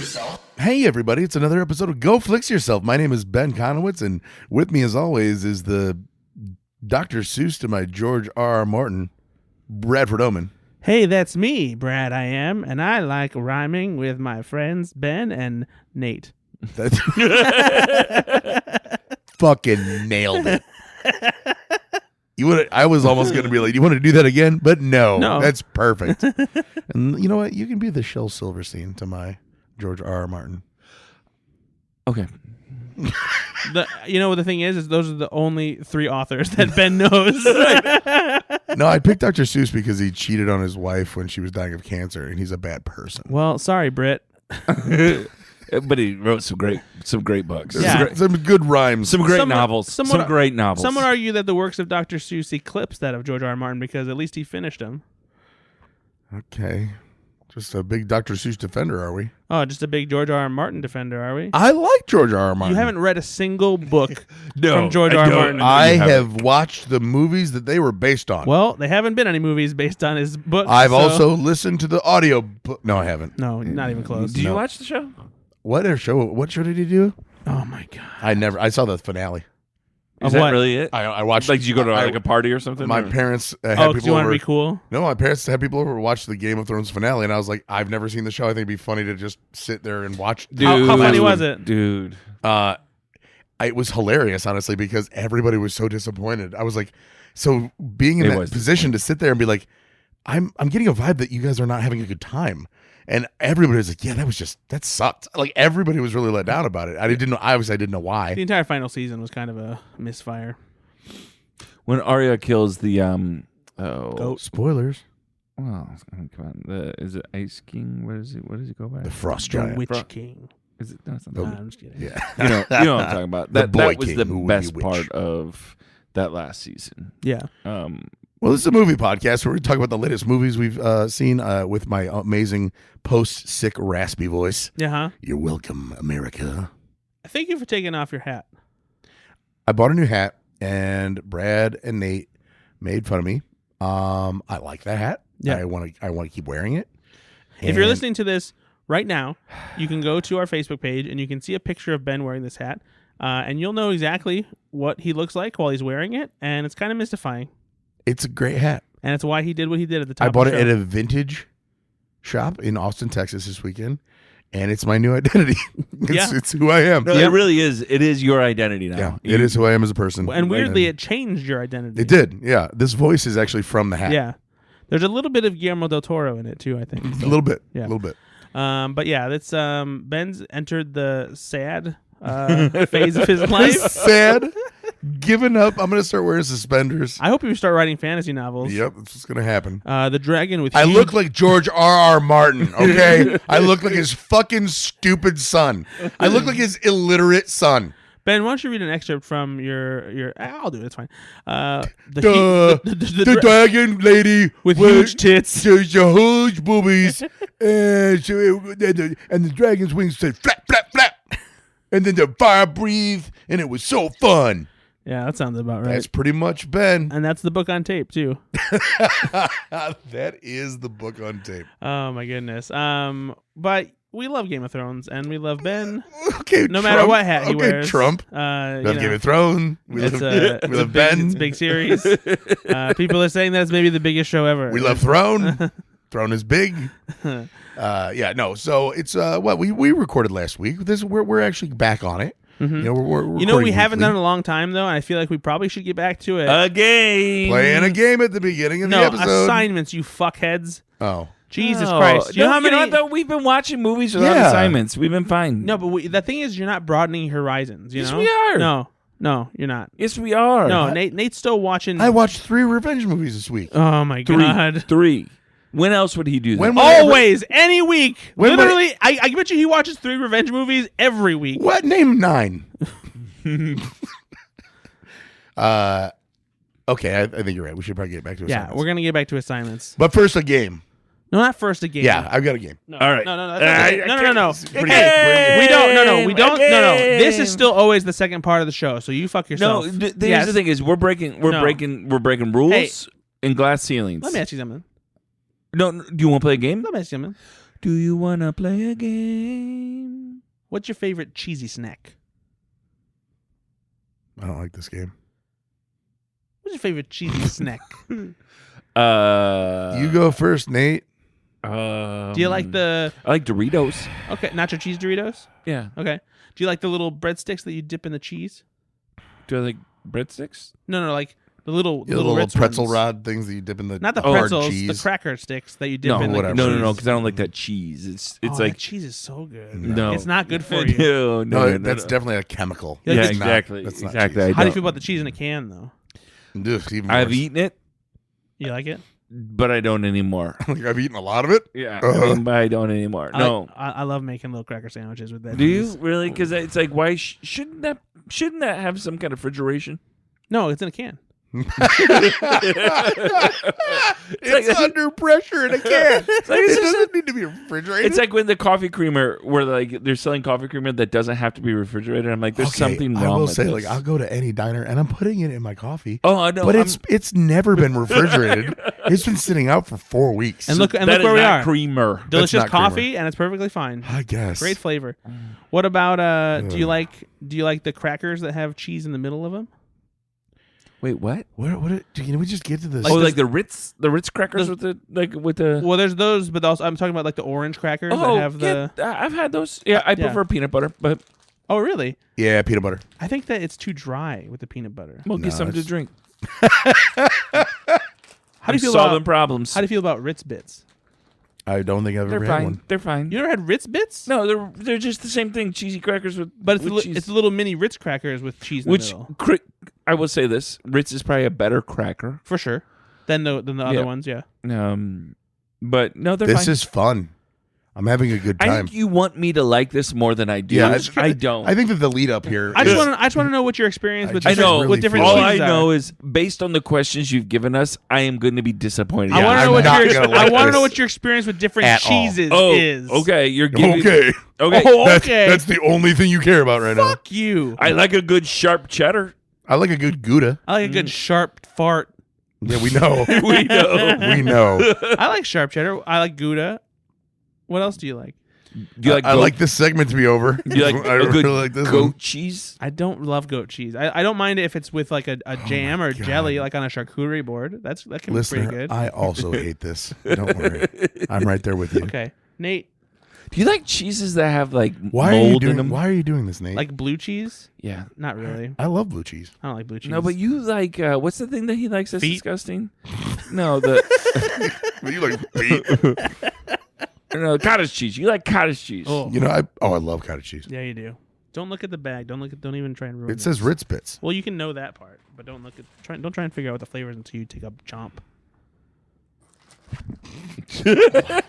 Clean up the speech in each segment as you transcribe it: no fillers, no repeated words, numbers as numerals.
yourself. Hey everybody, it's another episode of Go Flix Yourself. My name is Ben Konowitz, and with me as always is the Dr. Seuss to my George R.R. Martin, Bradford Oman. Hey, that's me, Brad I am, and I like rhyming with my friends Ben and Nate. That's fucking nailed it. I was almost going to be like, you want to do that again? But no, that's perfect. And you know what? You can be the Shel Silverstein to my George R.R. Martin. Okay. The thing is those are the only three authors that Ben knows. No, I picked Dr. Seuss because he cheated on his wife when she was dying of cancer, and he's a bad person. Well, sorry, Britt. But he wrote some great books. Yeah. Some good rhymes. Some great novels. Some great novels. Some would argue that the works of Dr. Seuss eclipsed that of George R. R. Martin because at least he finished them. Okay. Just a big Dr. Seuss defender, are we? Oh, just a big George R. R. Martin defender, are we? I like George R. R. Martin. You haven't read a single book No, from George I R. R. don't. Martin. I have watched the movies that they were based on. Well, they haven't been any movies based on his book. I've also listened to the audio book. No, I haven't. No, not even close. Did you watch the show? What show? What show did he do? Oh my god! I saw the finale. Is Of that what? really it? I watched. Like, did you go to like a party or something? My or? parents had Oh, people you want over. to be cool? No, my parents had people over to watch the Game of Thrones finale, and I was like, I've never seen the show. I think it'd be funny to just sit there and watch. Dude, How funny was it? Dude. It was hilarious, honestly, because everybody was so disappointed. I was like, so being in that position to sit there and be like, I'm getting a vibe that you guys are not having a good time. And everybody was like, yeah, that sucked. Like, everybody was really let down about it. I didn't know why. The entire final season was kind of a misfire. When Arya kills the Goat. Spoilers. Well, come on. Is it Ice King? What is it? What does he go by? The Frost The Giant. Witch King. Is it? No, it's not Nah, that. I'm just kidding. Yeah. You know what I'm talking about. The That boy was king the who would best be witch. part of that last season. Yeah. Well, this is a movie podcast where we talk about the latest movies we've seen with my amazing post-sick raspy voice. Yeah, huh? You're welcome, America. Thank you for taking off your hat. I bought a new hat, and Brad and Nate made fun of me. I like that hat. Yeah. I want to keep wearing it. If you're And listening to this right now, you can go to our Facebook page and you can see a picture of Ben wearing this hat, and you'll know exactly what he looks like while he's wearing it, and it's kind of mystifying. it's a great hat. And it's why he did what he did at the top I bought of the it show. at a vintage shop in Austin, Texas this weekend, and it's my new identity. It's who I am. No, it really is. It is your identity now. Yeah, it is who I am as a person. And weirdly, it changed your identity. It did. Yeah, this voice is actually from the hat. Yeah. There's a little bit of Guillermo del Toro in it, too, I think. A little bit. Yeah. A little bit. But yeah, that's Ben's entered the sad phase of his life. Sad. Giving up. I'm going to start wearing suspenders. I hope you start writing fantasy novels. Yep, that's what's going to happen. The dragon with I huge- look like George R.R. Martin, okay? I look like his fucking stupid son. I look like his illiterate son. Ben, why don't you read an excerpt from your I'll do it, it's fine. The dragon lady with huge tits. She's huge boobies, and the dragon's wings said flap, flap, flap. And then the fire breathed, and it was so fun. Yeah, that sounds about right. That's pretty much Ben. And that's the book on tape, too. That is the book on tape. Oh, my goodness. But we love Game of Thrones, and we love Ben. Okay, No matter what hat he wears. Trump. You Love know, Game of Thrones. We it's love Ben. It's a big series. People are saying that's maybe the biggest show ever. We love Throne. Throne is big. So it's what we recorded last week. We're actually back on it. Mm-hmm. You know, we're we recording haven't weekly. done it in a long time though, and I feel like we probably should get back to it. Again. Playing a game at the beginning of the no episode. assignments, you fuckheads. Oh, Jesus Christ! Do you know how many? You know what, though? We've been watching movies without assignments. We've been fine. No, but the thing is, you're not broadening your horizons. You Yes, know? we are. No, you're not. Yes, we are. No, Nate's still watching. I watched 3 revenge movies this week. Oh my God! Three. When else would he do that? When- Always, any week. When- Literally, I bet you he watches 3 revenge movies every week. What? Name 9. Okay, I think you're right. We should probably get back to assignments. Yeah, we're gonna get back to assignments. But first, a game. No, not first a game. Yeah, I've got a game. No, All right. No. No. Pretty Hey, we don't. No. We don't. No. Again. This is still always the second part of the show. So you fuck yourself. No, here's the thing: is we're breaking rules Hey. and glass ceilings. Let me ask you something. No, do you want to play a game? Let me ask you something. Do you want to play a game? What's your favorite cheesy snack? I don't like this game. What's your favorite cheesy snack? You go first, Nate. Do you like I like Doritos. Okay, nacho cheese Doritos? Yeah. Okay. Do you like the little breadsticks that you dip in the cheese? Do I like breadsticks? No, like the little Ritz pretzel ones. rod things that you dip in the Not the hard pretzels, cheese. the cracker sticks that you dip No, in. whatever. No, because I don't like that cheese. It's Oh, like that cheese is so good. no, It's not good for you. No, that's definitely a chemical. Yeah, It's exactly. Not, that's not Exactly. cheese. How do you feel about the cheese in a can, though? Ugh, even I've worse. eaten it, You like it? but I don't anymore. Like, I've eaten a lot of it. Yeah, Uh-huh. but I don't anymore. No. I love making little cracker sandwiches with that. Do cheese. you really? Because it's like, why shouldn't that have some kind of refrigeration? No, it's in a can. It's under pressure in a can. It's like, It doesn't need to be refrigerated. It's like when the coffee creamer, where like they're selling coffee creamer that doesn't have to be refrigerated. I'm like, there's Okay, something wrong. I will with say, this. like, I'll go to any diner and I'm putting it in my coffee. Oh, I know, but it's never been refrigerated. It's been sitting out for 4 weeks. And look that where is we not are. creamer. Delicious not coffee, and it's perfectly fine. I guess. Great flavor. What about do you like the crackers that have cheese in the middle of them? Wait, what? Can we just get to this? Like the Ritz crackers with the. Well, there's those, but also I'm talking about like the orange crackers that have the. yeah, I've had those. Yeah, I prefer peanut butter, but Oh, really? Yeah, peanut butter. I think that it's too dry with the peanut butter. we'll get something to it's- drink. How do you feel solving about problems? How do you feel about Ritz Bits? I don't think I've They're ever had fine. one. They're fine. You never had Ritz Bits? No, they're just the same thing. Cheesy crackers with But it's with cheese. it's little mini Ritz crackers with cheese in Which the middle. I will say this: Ritz is probably a better cracker. For sure. Than the other ones, yeah. But no, they're This fine. is fun. I'm having a good I time. think you want me to like this more than I do. Yeah, I don't. I think that the lead up here. I just is- want to know what your experience with I different, know. with really different feel All cheeses I are. know is based on the questions you've given us, I am going to be disappointed. I want to I'm know what not your gonna like I want to know this what your experience with different at all. cheeses Oh, is. okay. You're giving. Okay. Okay. Oh, That's, okay. that's the only thing you care about right now. Fuck you. I like a good sharp cheddar. I like a good Gouda. I like a good sharp fart. Yeah, we know. We know. We know. I like sharp cheddar. I like Gouda. What else do you like? Do you like? I like this segment to be over. Do you like I a good really like this goat one. cheese? I don't love goat cheese. I don't mind it if it's with like a jam or God. jelly, like on a charcuterie board. That can Listener, be pretty good. I also hate this. Don't worry. I'm right there with you. Okay, Nate, Do you like cheeses that have like Why are you mold in doing? them? Why are you doing this, Nate? like blue cheese? Yeah. Not really. I love blue cheese. I don't like blue cheese. No, but you like what's the thing that he likes that's Feet? disgusting? No, the You like meat? no cottage cheese. You like cottage cheese. Oh, You know, I love cottage cheese. yeah, you do. Don't look at the bag. Don't even try and ruin It says this. Ritz Bits. Well, you can know that part, but don't try and figure out what the flavors until you take a chomp.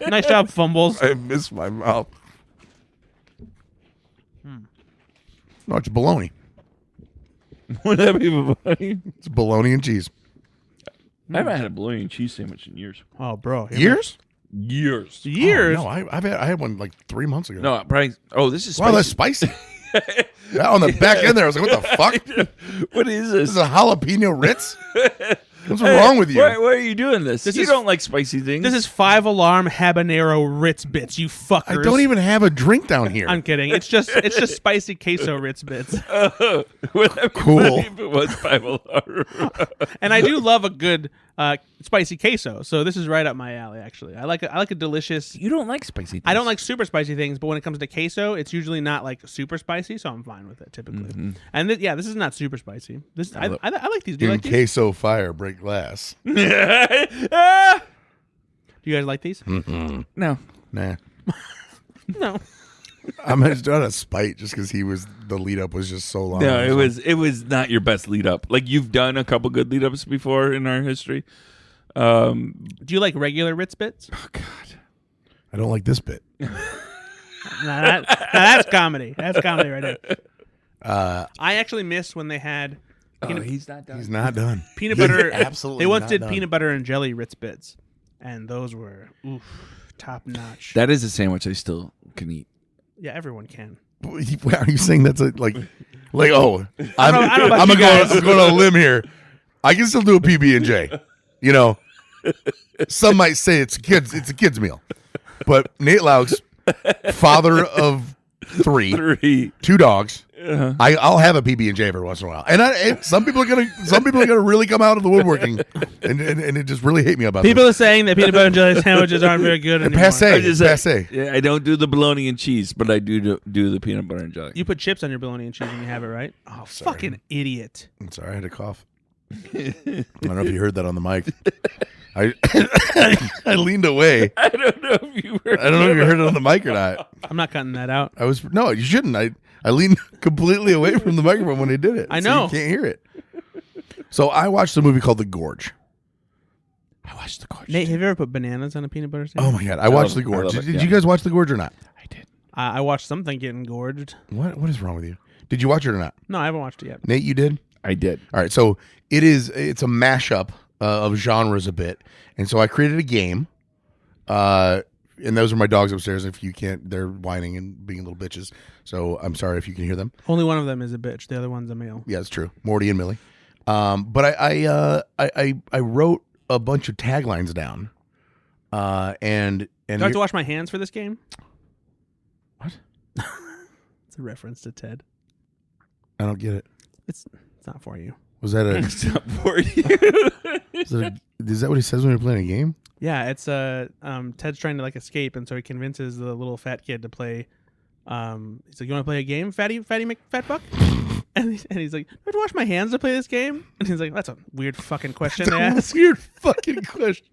Nice job, Fumbles. I miss my mouth. No, it's bologna. Would that be funny? It's bologna and cheese. I haven't had a bologna and cheese sandwich in years. Oh, bro. Years? Years. Years. Oh, no, I had one like 3 months ago. No, probably. Oh, this is Wow, that's spicy. spicy. Yeah, on the back end there, I was like, what the fuck? What is This is this? a jalapeno Ritz? What's wrong with you? Why are you doing this? This You is- don't like spicy things. This is 5-alarm habanero Ritz Bits, you fuckers. I don't even have a drink down here. I'm kidding. It's just spicy queso Ritz Bits. Would that be Cool. funny if it was 5-alarm? And I do love a good spicy queso. So this is right up my alley. Actually, I like a delicious. You don't like spicy things. I don't like super spicy things, but when it comes to queso, it's usually not like super spicy, so I'm fine with it typically. Mm-hmm. And this is not super spicy. This I like these. Do you In like these? queso fire, break glass. Ah! Do you guys like these? Mm. No. Nah. No. I'm just out of spite just because the lead up was just so long. No, it was not your best lead up. Like you've done a couple good lead ups before in our history. Do you like regular Ritz Bits? Oh God. I don't like this bit. Now that's comedy. That's comedy right there. I actually missed when they had He's not done. He's not done. peanut butter. Absolutely They once not did done. peanut butter and jelly Ritz Bits, and those were top notch. That is a sandwich I still can eat. Yeah, everyone can. Are you saying that's like oh, I don't know about I'm you guys. going on a limb here. I can still do a PB&J. You know, some might say it's a kid's meal, but Nate Loucks, father of 3, 2 dogs. I'll have a PB&J every once in a while, and some people are gonna really come out of the woodworking, and it just really hate me about people this. are saying that peanut butter and jelly sandwiches aren't very good anymore. Passe. Yeah, I don't do the bologna and cheese, but I do the peanut butter and jelly. You put chips on your bologna and cheese when you have it, right? Oh, sorry. Fucking idiot! I'm sorry, I had to cough. I don't know if you heard that on the mic. I leaned away. I don't know if you heard. I don't know if you heard it on the mic or not. I'm not cutting that out. No, you shouldn't. I leaned completely away from the microphone when I did it. I know. So you can't hear it. So I watched a movie called The Gorge. I watched The Gorge. Nate, have you ever put bananas on a peanut butter sandwich? Oh my god, I watched The Gorge. Did you guys watch The Gorge or not? I did. I watched something getting gorged. What is wrong with you? Did you watch it or not? No, I haven't watched it yet. Nate, you did? I did. All right, so it's a mashup of genres a bit. And so I created a game. And those are my dogs upstairs. If you can't, they're whining and being little bitches. So I'm sorry if you can hear them. Only one of them is a bitch. The other one's a male. Yeah, it's true. Morty and Millie. But I wrote a bunch of taglines down. And Do I have to wash my hands for this game? What? It's a reference to Ted. I don't get it. It's not for you. Was that a? It's not for you. Is that what he says when you're playing a game? Yeah, it's Ted's trying to like escape, and so he convinces the little fat kid to play. He's like, "You want to play a game, fat buck?" and he's like, "Do I have to wash my hands to play this game?" And he's like, "That's a weird fucking question to ask." Weird fucking question.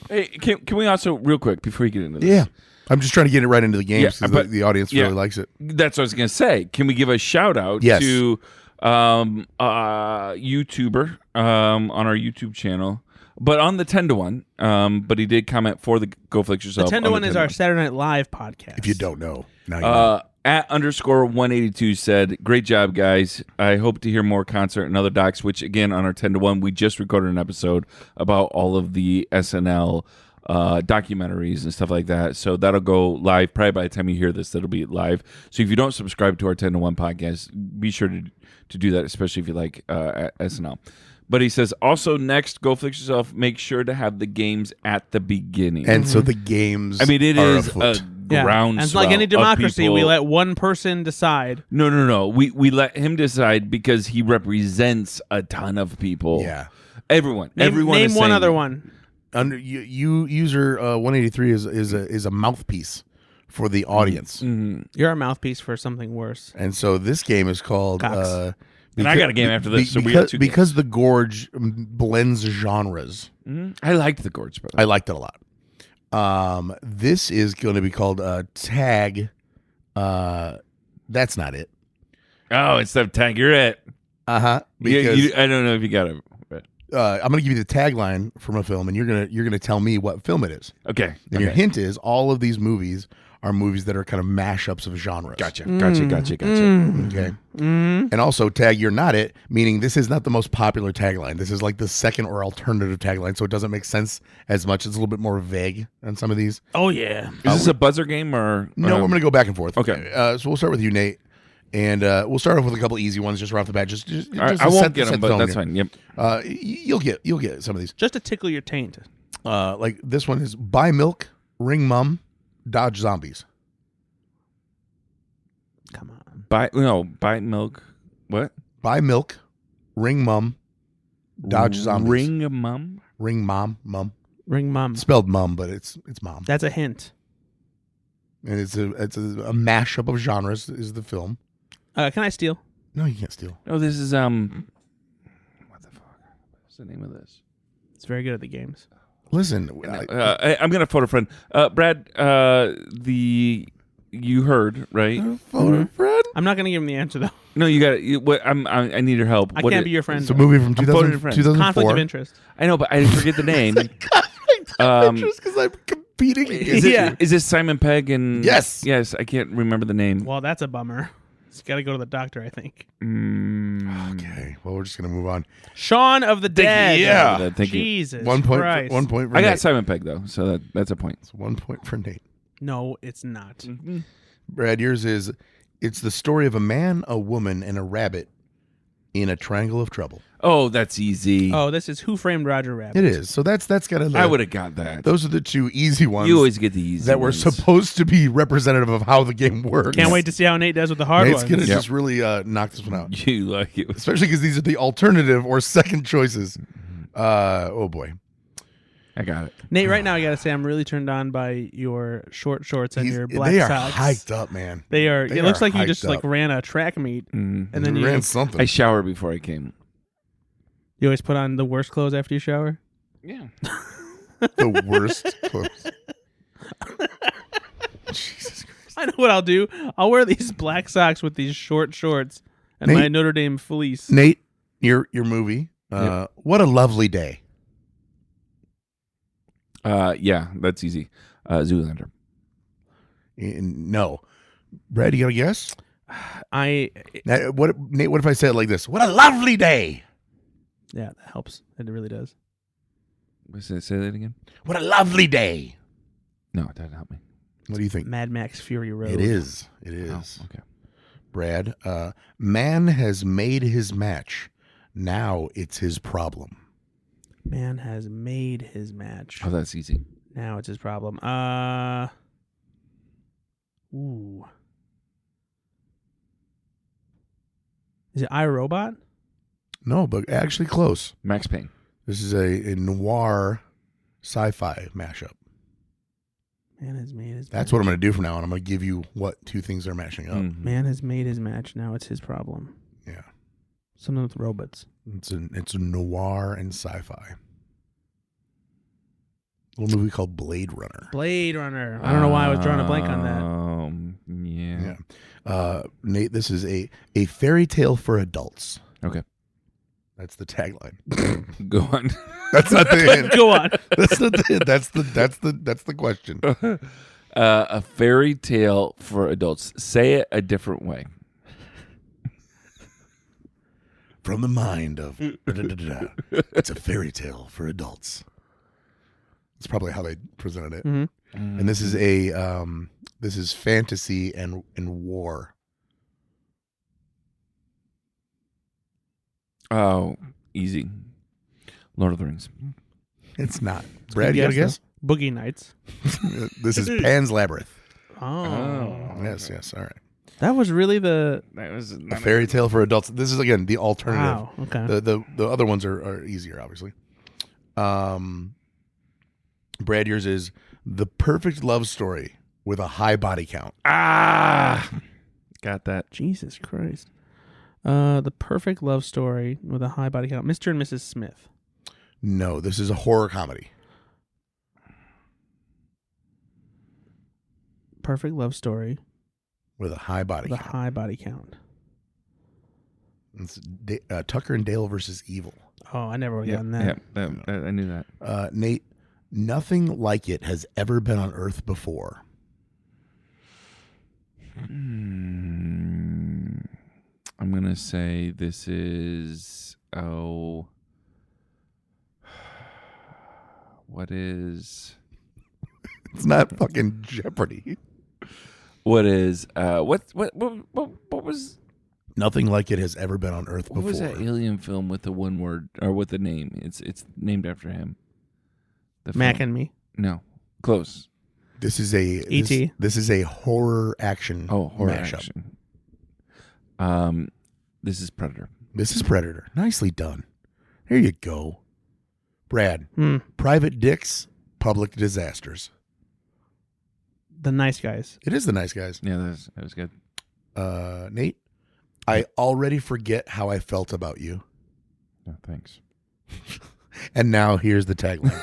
Hey, can we also real quick before you get into this? Yeah, I'm just trying to get it right into the game because the audience really likes it. That's what I was gonna say. Can we give a shout out to YouTuber on our YouTube channel? But on the 10-to-1, but he did comment for the Go Flix Yourself. The 10-to-1 is our Saturday Night Live podcast. If you don't know, now you know. At _182 said, "Great job, guys. I hope to hear more concert and other docs." Which again, on our 10-to-1, we just recorded an episode about all of the SNL documentaries and stuff like that. So that'll go live probably by the time you hear this. That'll be live. So if you don't subscribe to our 10-to-1 podcast, be sure to do that, especially if you like SNL. But he says, also next, Go Flix Yourself, make sure to have the games at the beginning. And so the games it is a groundswell. And it's like any democracy, we let one person decide. No. We let him decide because he represents a ton of people. Yeah. Everyone. Name one other one. You user 183 is a mouthpiece for the audience. Mm-hmm. You're a mouthpiece for something worse. And so this game is called... and I got a game after this, so we got 2 games. Because the Gorge blends genres. Mm-hmm. I liked the Gorge, brother. I liked it a lot. This is going to be called Tag. That's not it. Oh, it's the Tag. You're it. Uh-huh. I don't know if you got it. I'm going to give you the tagline from a film, and you're gonna tell me what film it is. Okay. And your hint is all of these movies are movies that are kind of mashups of genres. Gotcha. Okay. And also, tag, you're not it, meaning this is not the most popular tagline. This is like the second or alternative tagline, so it doesn't make sense as much. It's a little bit more vague on some of these. Oh, yeah. Is this a buzzer game or? No, we're going to go back and forth. Okay. So we'll start with you, Nate. And we'll start off with a couple easy ones just right off the bat. Just I won't get them, but that's fine. Yep. You'll get some of these. Just to tickle your taint. Like this one is buy milk, ring mum, dodge zombies. Come on. Buy milk. What? Buy milk, ring mum, dodge zombies. Ring mum. Ring mum. Ring mum. Spelled mum, but it's mom. That's a hint. And it's a mashup of genres. Is the film? Can I steal? No, you can't steal. No, this is what the fuck? What's the name of this? It's very good at the games. Listen, I'm gonna phone a friend. Brad, you heard right? Phone a friend. I'm not gonna give him the answer though. No, you got it. I need your help. I can't be your friend. It's a movie from 2004. Conflict of interest. I know, but I forget the name. Conflict of interest because I'm competing. Is this Simon Pegg and? Yes. I can't remember the name. Well, that's a bummer. He's got to go to the doctor, I think. Okay. Well, we're just gonna move on. Shaun of the Dead. Yeah. Thank you. Jesus. 1 point. Christ. 1 point for I Nate. got Simon Pegg though, so that's a point. It's 1 point for Nate. No, it's not. Mm-hmm. Brad, yours is. It's the story of a man, a woman, and a rabbit in a triangle of trouble. Oh, that's easy. Oh, this is Who Framed Roger Rabbit. It is. So that's kind of. I would have got that. Those are the two easy ones. You always get the easy that were ones. supposed to be representative of how the game works. Can't wait to see how Nate does with the hard Nate's ones. gonna just really knock this one out. You like it. Especially because these are the alternative or second choices. Oh boy. I got it. Nate, right now I gotta say I'm really turned on by your short shorts and your black they are socks. hyped up, man. They are. They It looks are like you just hyped like up. ran a track meet, and then You you ran something. I showered before I came. you always put on the worst clothes after you shower. Yeah. The worst clothes. Jesus Christ. I know what I'll do. I'll wear these black socks with these short shorts and Nate- my Notre Dame fleece. Nate, your movie. What a lovely day. Yeah, that's easy. Zoolander. No. Brad, you got a guess? Nate, What if I say it like this? What a lovely day. yeah, that helps. It really does. Say that again? What a lovely day. No, it doesn't help me. What do you think? Mad Max Fury Road. It is. Oh, okay. Brad, man has made his match. Now it's his problem. Man has made his match. Oh, that's easy. Now it's his problem. Ooh. Is it iRobot? No, but actually close. Max Payne. This is a noir sci-fi mashup. Man has made his That's match. what I'm going to do from now on. I'm going to give you what two things are mashing up. Mhm. Man has made his match. Now it's his problem. Yeah. Something with robots. It's a noir and sci-fi. A little movie called Blade Runner. Blade Runner. I don't know why I was drawing a blank on that. Yeah. Nate, this is a fairy tale for adults. Okay. That's the tagline. Go on. That's not the hint. Go on. That's not the hint. That's the question. A fairy tale for adults. Say it a different way. From the mind of it's a fairy tale for adults. That's probably how they presented it. Mm-hmm. And this is this is fantasy and war. Oh, easy. Lord of the Rings. It's not. Brad, you got a guess? Boogie Nights. This is Pan's Labyrinth. Oh. Yes. All right. That was really the... That was A fairy tale for adults. This is again the alternative. Wow. Okay. The other ones are easier, obviously. Brad, yours is the perfect love story with a high body count. Got that. Jesus Christ. The perfect love story with a high body count. Mr. and Mrs. Smith. No, this is a horror comedy. Perfect love story With a high body with a count. high body count. It's Tucker and Dale versus Evil. Oh, I never would have gotten that. Yeah, I knew that. Nate, nothing like it has ever been on Earth before. I'm going to say this is... Oh... What is... It's not fucking Jeopardy. What is... What was... Nothing like it has ever been on Earth What before. was that alien film with the one word... Or with the name? It's named after him. The Mac film. and Me. No. Close. This is a E.T. This is a horror action. Oh, horror mashup. action. This is Predator. This is Predator. Nicely done. There you go. Brad, Hmm. Private Dicks, Public Disasters. The Nice Guys. It is the nice guys. Yeah, that was good. Nate, I already forget how I felt about you. No, thanks. And now here's the tagline.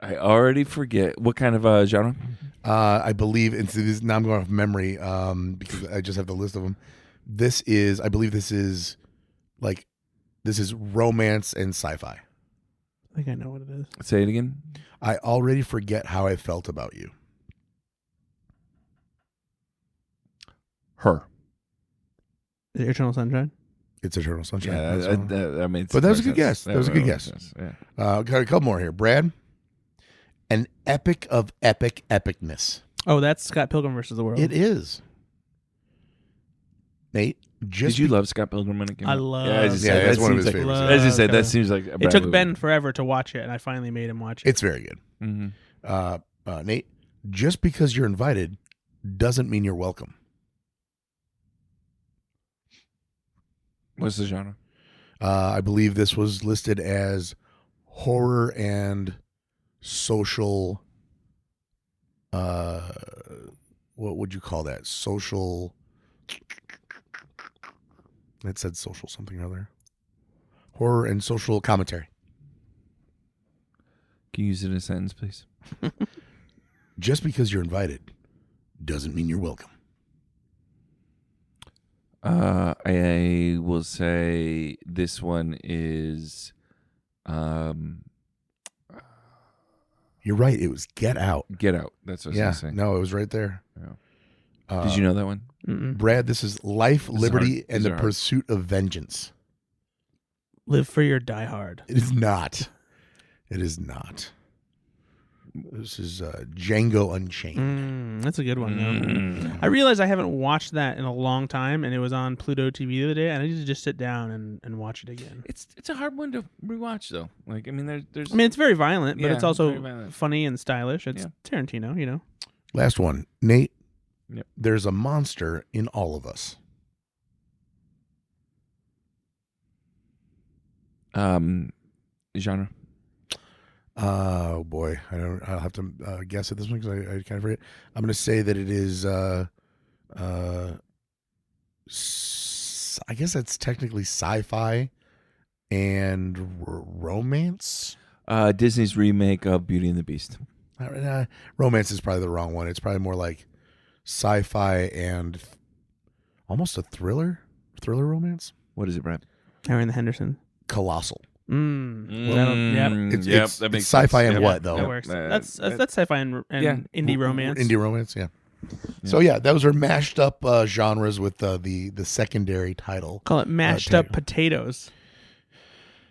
I already forget. What kind of genre? I believe, and so this, now I'm going off memory because I just have the list of them. I believe this is romance and sci-fi. I think I know what it is. Say it again. I already forget how I felt about you. Her. Is it Eternal Sunshine? It's Eternal Sunshine. Yeah, that made But that was a sense. good guess. That was a good guess. Yeah. Got a couple more here. Brad, an epic of epicness. Oh, that's Scott Pilgrim versus the World. It is. Nate, Did you love Scott Pilgrim when it came out? I love. Yeah, that's one of his favorites. As you said, that seems like it took Ben forever to watch it, and I finally made him watch it. It's very good. Mm-hmm. Nate, just because you're invited doesn't mean you're welcome. What's the genre? I believe this was listed as horror and social. What would you call that? Social. It said social something or other. Horror and social commentary. Can you use it in a sentence, please? Just because you're invited doesn't mean you're welcome. I will say this one is. You're right. It was Get Out. Get Out. That's what I was saying. No, it was right there. Yeah. Did you know that one? Brad, this is Life, Liberty, and the Pursuit of Vengeance. Live free or die hard. It is not. It is not. This is Django Unchained. That's a good one, though. I realized I haven't watched that in a long time, and it was on Pluto TV the other day, and I need to just sit down and watch it again. It's a hard one to rewatch, though. Like, I mean, there's. I mean, it's very violent, but it's also very funny and stylish. It's Tarantino, you know. Last one, Nate. Yep. There's a monster in all of us. Genre. Oh boy, I'll have to guess at this one because I kind of forget. I'm going to say that it is. I guess that's technically sci-fi and romance. Disney's remake of Beauty and the Beast. Romance is probably the wrong one. It's probably more like sci-fi and almost a thriller romance. What is it, Brad? Harry and the Henderson. Colossal. It's that makes sci-fi sense. And what though? That works. That's sci-fi and indie romance. Indie romance, yeah. So those are mashed up genres with the secondary title. Call it mashed up potatoes.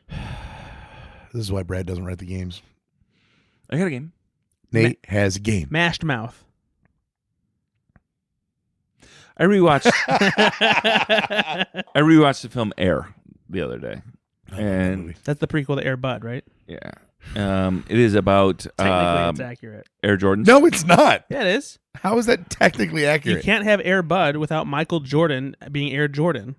This is why Brad doesn't write the games. I got a game. Nate has a game. Mashed mouth. I rewatched the film Air the other day. And that's the prequel to Air Bud, right? Yeah. It is about technically it's accurate. Air Jordan. No, it's not. Yeah, it is. How is that technically accurate? You can't have Air Bud without Michael Jordan being Air Jordan.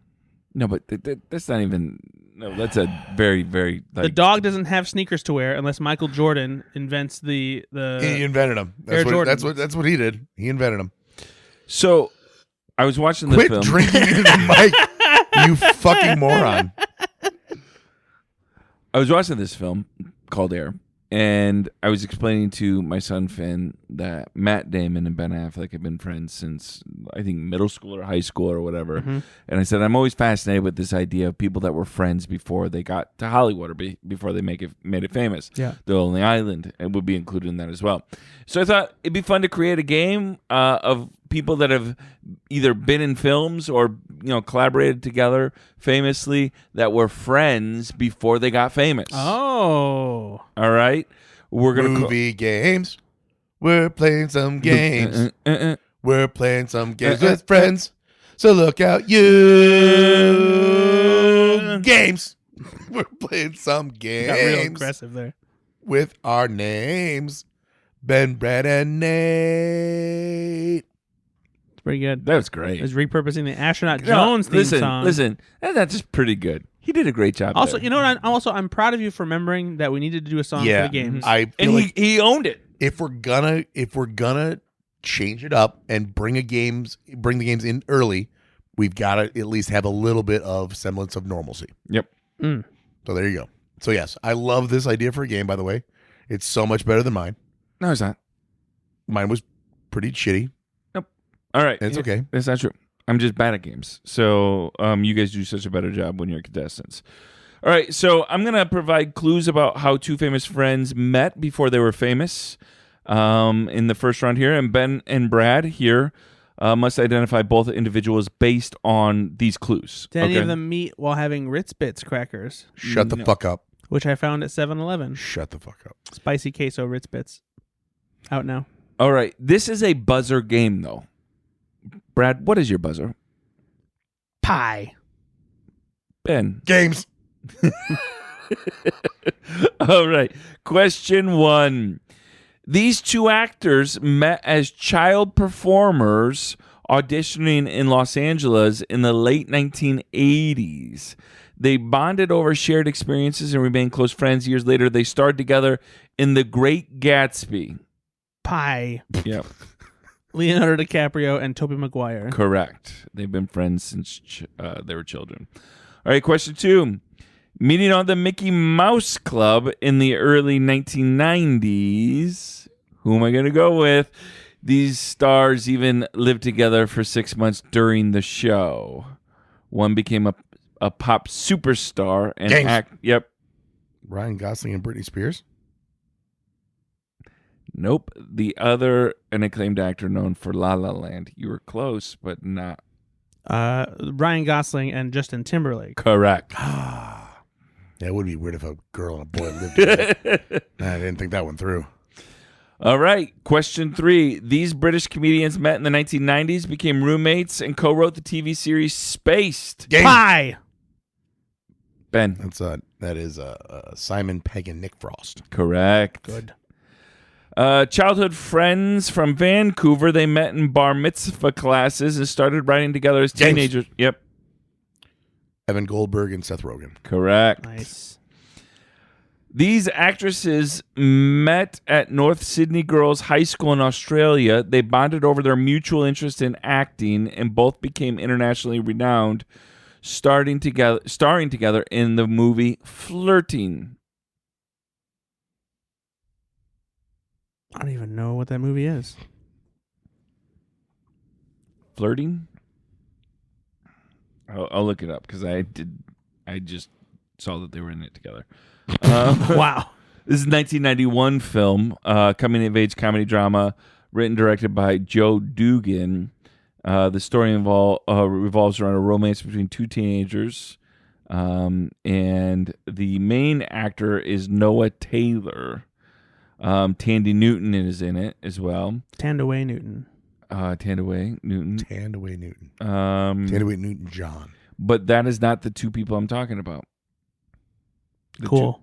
No, but that's not even. No, that's a very, very. The dog doesn't have sneakers to wear unless Michael Jordan invents the. He invented them. That's what he did. He invented them. So, I was watching the film. Quit drinking into the mic, you fucking moron. I was watching this film called Air, and I was explaining to my son Finn that Matt Damon and Ben Affleck have been friends since I think middle school or high school or whatever. Mm-hmm. And I said I'm always fascinated with this idea of people that were friends before they got to Hollywood or before they made it famous. Yeah, The Lonely Island would be included in that as well. So I thought it'd be fun to create a game of people that have either been in films or collaborated together famously that were friends before they got famous. Oh, all right. We're gonna movie games. We're playing some games. We're playing some games with friends. So look out, you games. We're playing some games. Got real aggressive there with our names, Ben, Brad, and Nate. Pretty good. That was great. It was repurposing the Astronaut Jones theme song. Listen, that's just pretty good. He did a great job. Also, there. you know what? I'm proud of you for remembering that we needed to do a song for the games. He owned it. If we're gonna change it up and bring the games in early, we've got to at least have a little bit of semblance of normalcy. Yep. So there you go. So yes, I love this idea for a game. By the way, it's so much better than mine. No, it's not. Mine was pretty shitty. All right. It's okay. That's not true. I'm just bad at games. So you guys do such a better job when you're contestants. All right. So I'm going to provide clues about how two famous friends met before they were famous in the first round here. And Ben and Brad here must identify both individuals based on these clues. Did any of them meet while having Ritz Bits crackers? Shut the fuck up. Which I found at 7-Eleven. Shut the fuck up. Spicy queso Ritz Bits. Out now. All right. This is a buzzer game, though. Brad, what is your buzzer? Pie. Ben. Games. All right. Question 1. These two actors met as child performers auditioning in Los Angeles in the late 1980s. They bonded over shared experiences and remained close friends. Years later, they starred together in The Great Gatsby. Pie. Yep. Leonardo DiCaprio and Tobey Maguire. Correct. They've been friends since they were children. All right, question 2. Meeting on the Mickey Mouse Club in the early 1990s. Who am I going to go with? These stars even lived together for 6 months during the show. One became a pop superstar and Yep. Ryan Gosling and Britney Spears? Nope. The other, an acclaimed actor known for La La Land. You were close, but not. Ryan Gosling and Justin Timberlake. Correct. Yeah, it would be weird if a girl and a boy lived together. I didn't think that one through. All right. Question 3. These British comedians met in the 1990s, became roommates, and co-wrote the TV series Spaced. Game. Pie. Ben. That is Simon Pegg and Nick Frost. Correct. Good. Childhood friends from Vancouver. They met in bar mitzvah classes and started writing together as teenagers. James. Yep. Evan Goldberg and Seth Rogen. Correct. Nice. These actresses met at North Sydney Girls High School in Australia. They bonded over their mutual interest in acting and both became internationally renowned, starring together in the movie Flirting. I don't even know what that movie is. Flirting? I'll look it up because I just saw that they were in it together. Wow. This is a 1991 film, coming-of-age comedy drama, written and directed by Joe Dugan. The story revolves around a romance between two teenagers, and the main actor is Noah Taylor. Tandy Newton is in it as well. Tandaway Newton. Tandaway Newton. Tandaway Newton John. But that is not the two people I'm talking about. Cool.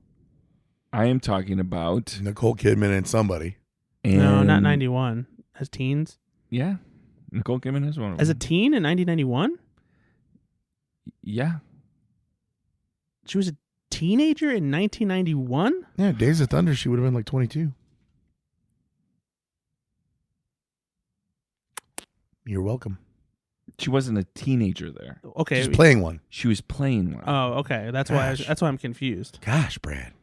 I am talking about Nicole Kidman and somebody. No, not 91. As teens? Yeah. Nicole Kidman is one of them. As a teen in 1991? Yeah. She was a teenager in 1991? Yeah, Days of Thunder, she would have been like 22. You're welcome. She wasn't a teenager there. Okay. She's playing one. She was playing one. Oh, okay. That's why I'm confused. Gosh, Brad.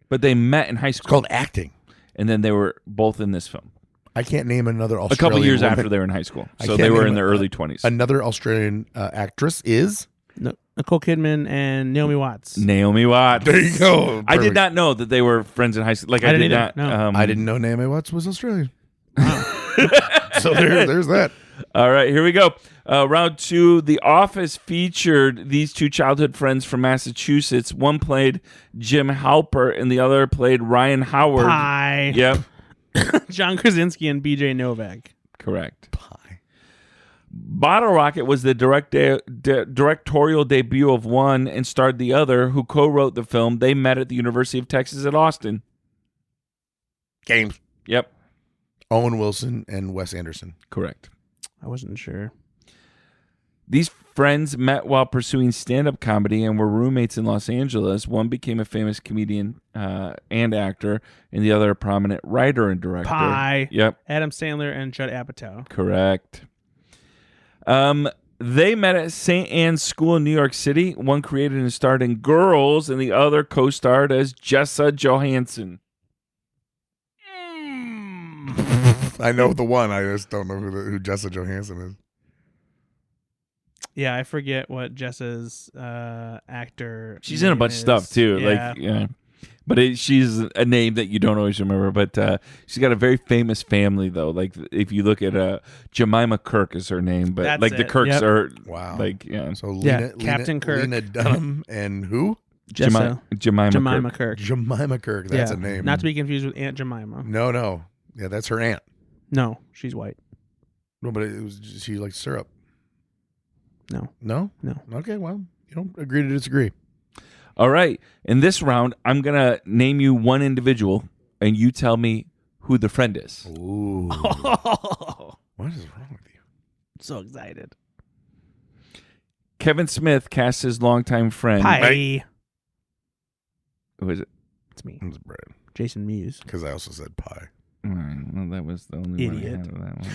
But they met in high It's school. called acting. And then they were both in this film. I can't name another Australian A couple years woman. after they were in high school. I So can't they were name in their early 20s. Another Australian actress is... Nicole Kidman and Naomi Watts. Naomi Watts. There you go. I did Perfect. not know that they were friends in high school. Like I did either. not. No. I didn't know Naomi Watts was Australian. So there's that. All right, here we go. Round 2. The Office featured these two childhood friends from Massachusetts. One played Jim Halper, and the other played Ryan Howard. Pie. Yep, John Krasinski and BJ Novak. correct. Pie. Bottle Rocket was the directorial debut of one and starred the other, who co-wrote the film. They met at the University of Texas at Austin. Games. Yep, Owen Wilson and Wes Anderson. correct. I wasn't sure. These friends met while pursuing stand-up comedy and were roommates in Los Angeles. One became a famous comedian and actor, and the other a prominent writer and director. Pie. Yep, Adam Sandler and Judd Apatow. correct. They met at St. Anne's School in New York City. One created and starred in Girls, and the other co-starred as Jessa Johansson. I know the one. I just don't know who Jessa Johansson is. Yeah, I forget what Jessa's actor. She's in a bunch of stuff too. Yeah. Like, yeah. But she's a name that you don't always remember. But she's got a very famous family, though. Like, if you look at Jemima Kirk is her name, but That's like the it. Kirks Yep. are Wow. like, yeah. So Captain Kirk. Lena Dunham and who? Jessa. Jemima Kirk. Jemima Kirk. That's Yeah. a name. Not to be confused with Aunt Jemima. No. Yeah, that's her aunt. No, she's white. No, but she likes syrup. No. No? No. Okay, well, you don't agree to disagree. All right. In this round, I'm going to name you one individual, and you tell me who the friend is. Ooh. What is wrong with you? I'm so excited. Kevin Smith casts his longtime friend. Hi. Who is it? It's me. It's Brad. Jason Mewes. Because I also said pie. All right. Well, that was the only one I Idiot. had of that one.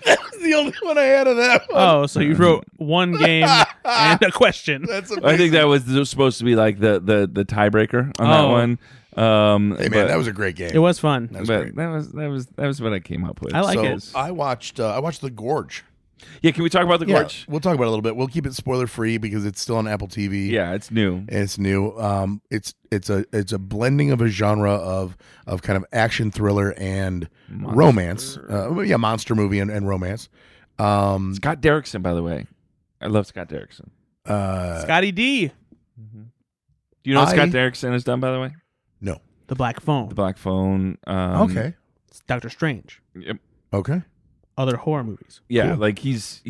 That was the only one I had of that one. Oh, so you wrote one game and a question. That's amazing. I think that was supposed to be like the tiebreaker on that one. Hey man, that was a great game. It was fun. That was But great. that was what I came up with. I like So it. I watched The Gorge. Yeah, can we talk about the Gorge? We'll talk about it a little bit. We'll keep it spoiler free because it's still on Apple TV. Yeah, it's new. It's new. It's a blending of a genre of kind of action thriller and romance. Monster movie and romance. Scott Derrickson, by the way. I love Scott Derrickson. Scotty D. Do you know what Scott Derrickson has done, by the way? No. The Black Phone. The Black Phone. Okay. It's Doctor Strange. Yep. Okay. Other horror movies. Yeah, Cool. like he's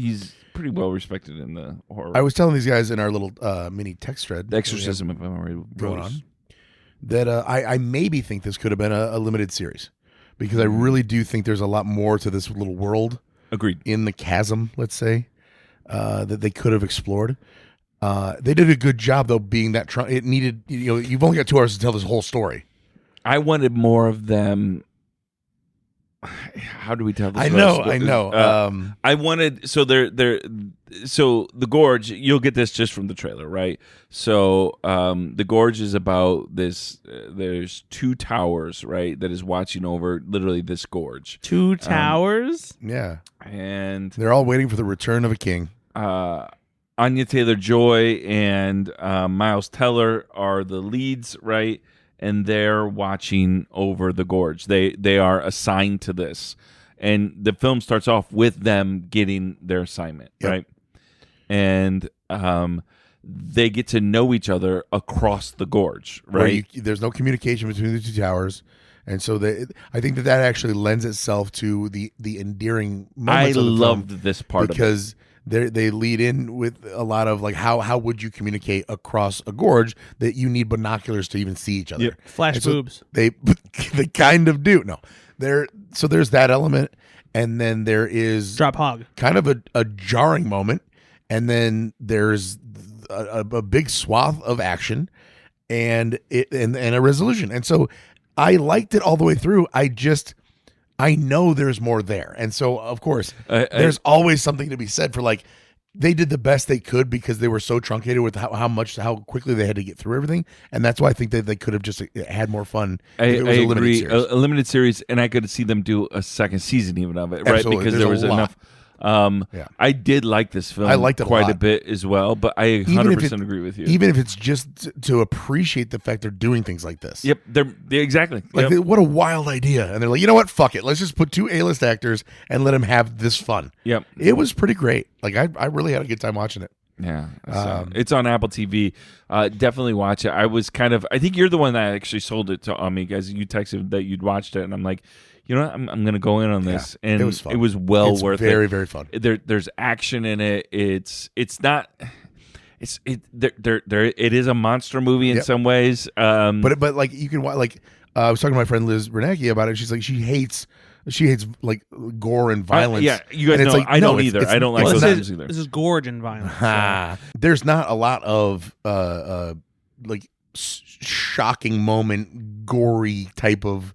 pretty well respected in the horror. I was telling these guys in our little mini text thread, The Exorcism of Emily going Rose. on, that I maybe think this could have been a limited series, because I really do think there's a lot more to this little world. Agreed. In the chasm, let's say, that they could have explored. They did a good job though, being that it needed. You've only got 2 hours to tell this whole story. I wanted more of them. How do we tell this? I know. I wanted so so the Gorge. You'll get this just from the trailer, right? So the Gorge is about this. There's 2 towers, right, that is watching over literally this gorge. 2 towers. Yeah, and they're all waiting for the return of a king. Anya Taylor-Joy and Miles Teller are the leads, right? And they're watching over the Gorge. They are assigned to this. And the film starts off with them getting their assignment, right? And they get to know each other across the Gorge, right? There's no communication between the 2 towers. And so I think that actually lends itself to the endearing moments of the film. I loved this part because they lead in with a lot of like how would you communicate across a gorge that you need binoculars to even see each other. Yep. Flash boobs. They kind of do. No, so there's that element, and then there is Drop hog. kind of a jarring moment, and then there's a big swath of action, and a resolution. And so I liked it all the way through. I know there's more there. And so, of course, there's always something to be said for, like, they did the best they could because they were so truncated with how quickly they had to get through everything. And that's why I think that they could have just had more fun if it was a limited agree. series. A limited series, and I could see them do a second season even of it, right? Absolutely. Because There's there was a lot. enough. I did like this film. I liked it quite a a lot. bit as well, but I 100% agree with you. Even if it's just to appreciate the fact they're doing things like this. Yep, they're exactly. Like, Yep. what a wild idea. And they're like, you know what? Fuck it. Let's just put 2 A-list actors and let them have this fun. Yep. It was pretty great. Like, I really had a good time watching it. Yeah, so it's on Apple TV. Definitely watch it. I think you're the one that actually sold it to me, guys. You texted that you'd watched it, and I'm like, you know what? I'm going to go in on this, and it was fun. It was well worth very, it. very fun. There's action in it. It is a monster movie in some ways. But like you can like I was talking to my friend Liz Renacki about it. She's like she hates like gore and violence. Yeah, you guys and know like, I no, don't either. I don't like those things either. This is Gorge and violence. There's not a lot of like shocking moment, gory type of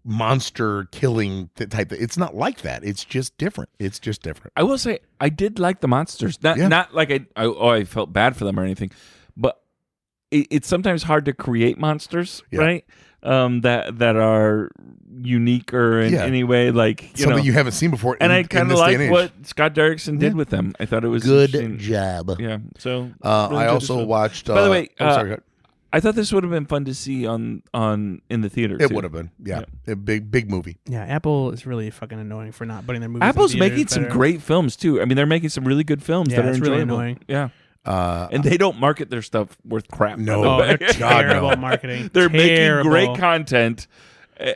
monster killing type. It's not like that. It's just different. I will say I did like the monsters. Not like I felt bad for them or anything, but it's sometimes hard to create monsters, right? That are unique or in any way, like something you haven't seen before. And I kind of like what Scott Derrickson did with them. I thought it was good job. Yeah. So really I also watched. By the way, sorry. I thought this would have been fun to see in the theater. It would have been, a big movie. Yeah, Apple is really fucking annoying for not putting their movies. Apple's in theaters making some better. great films too. I mean, they're making some really good films that are it's enjoyable. really annoying. Yeah, and they don't market their stuff worth crap. No, they're God, terrible no. marketing. They're terrible. making great content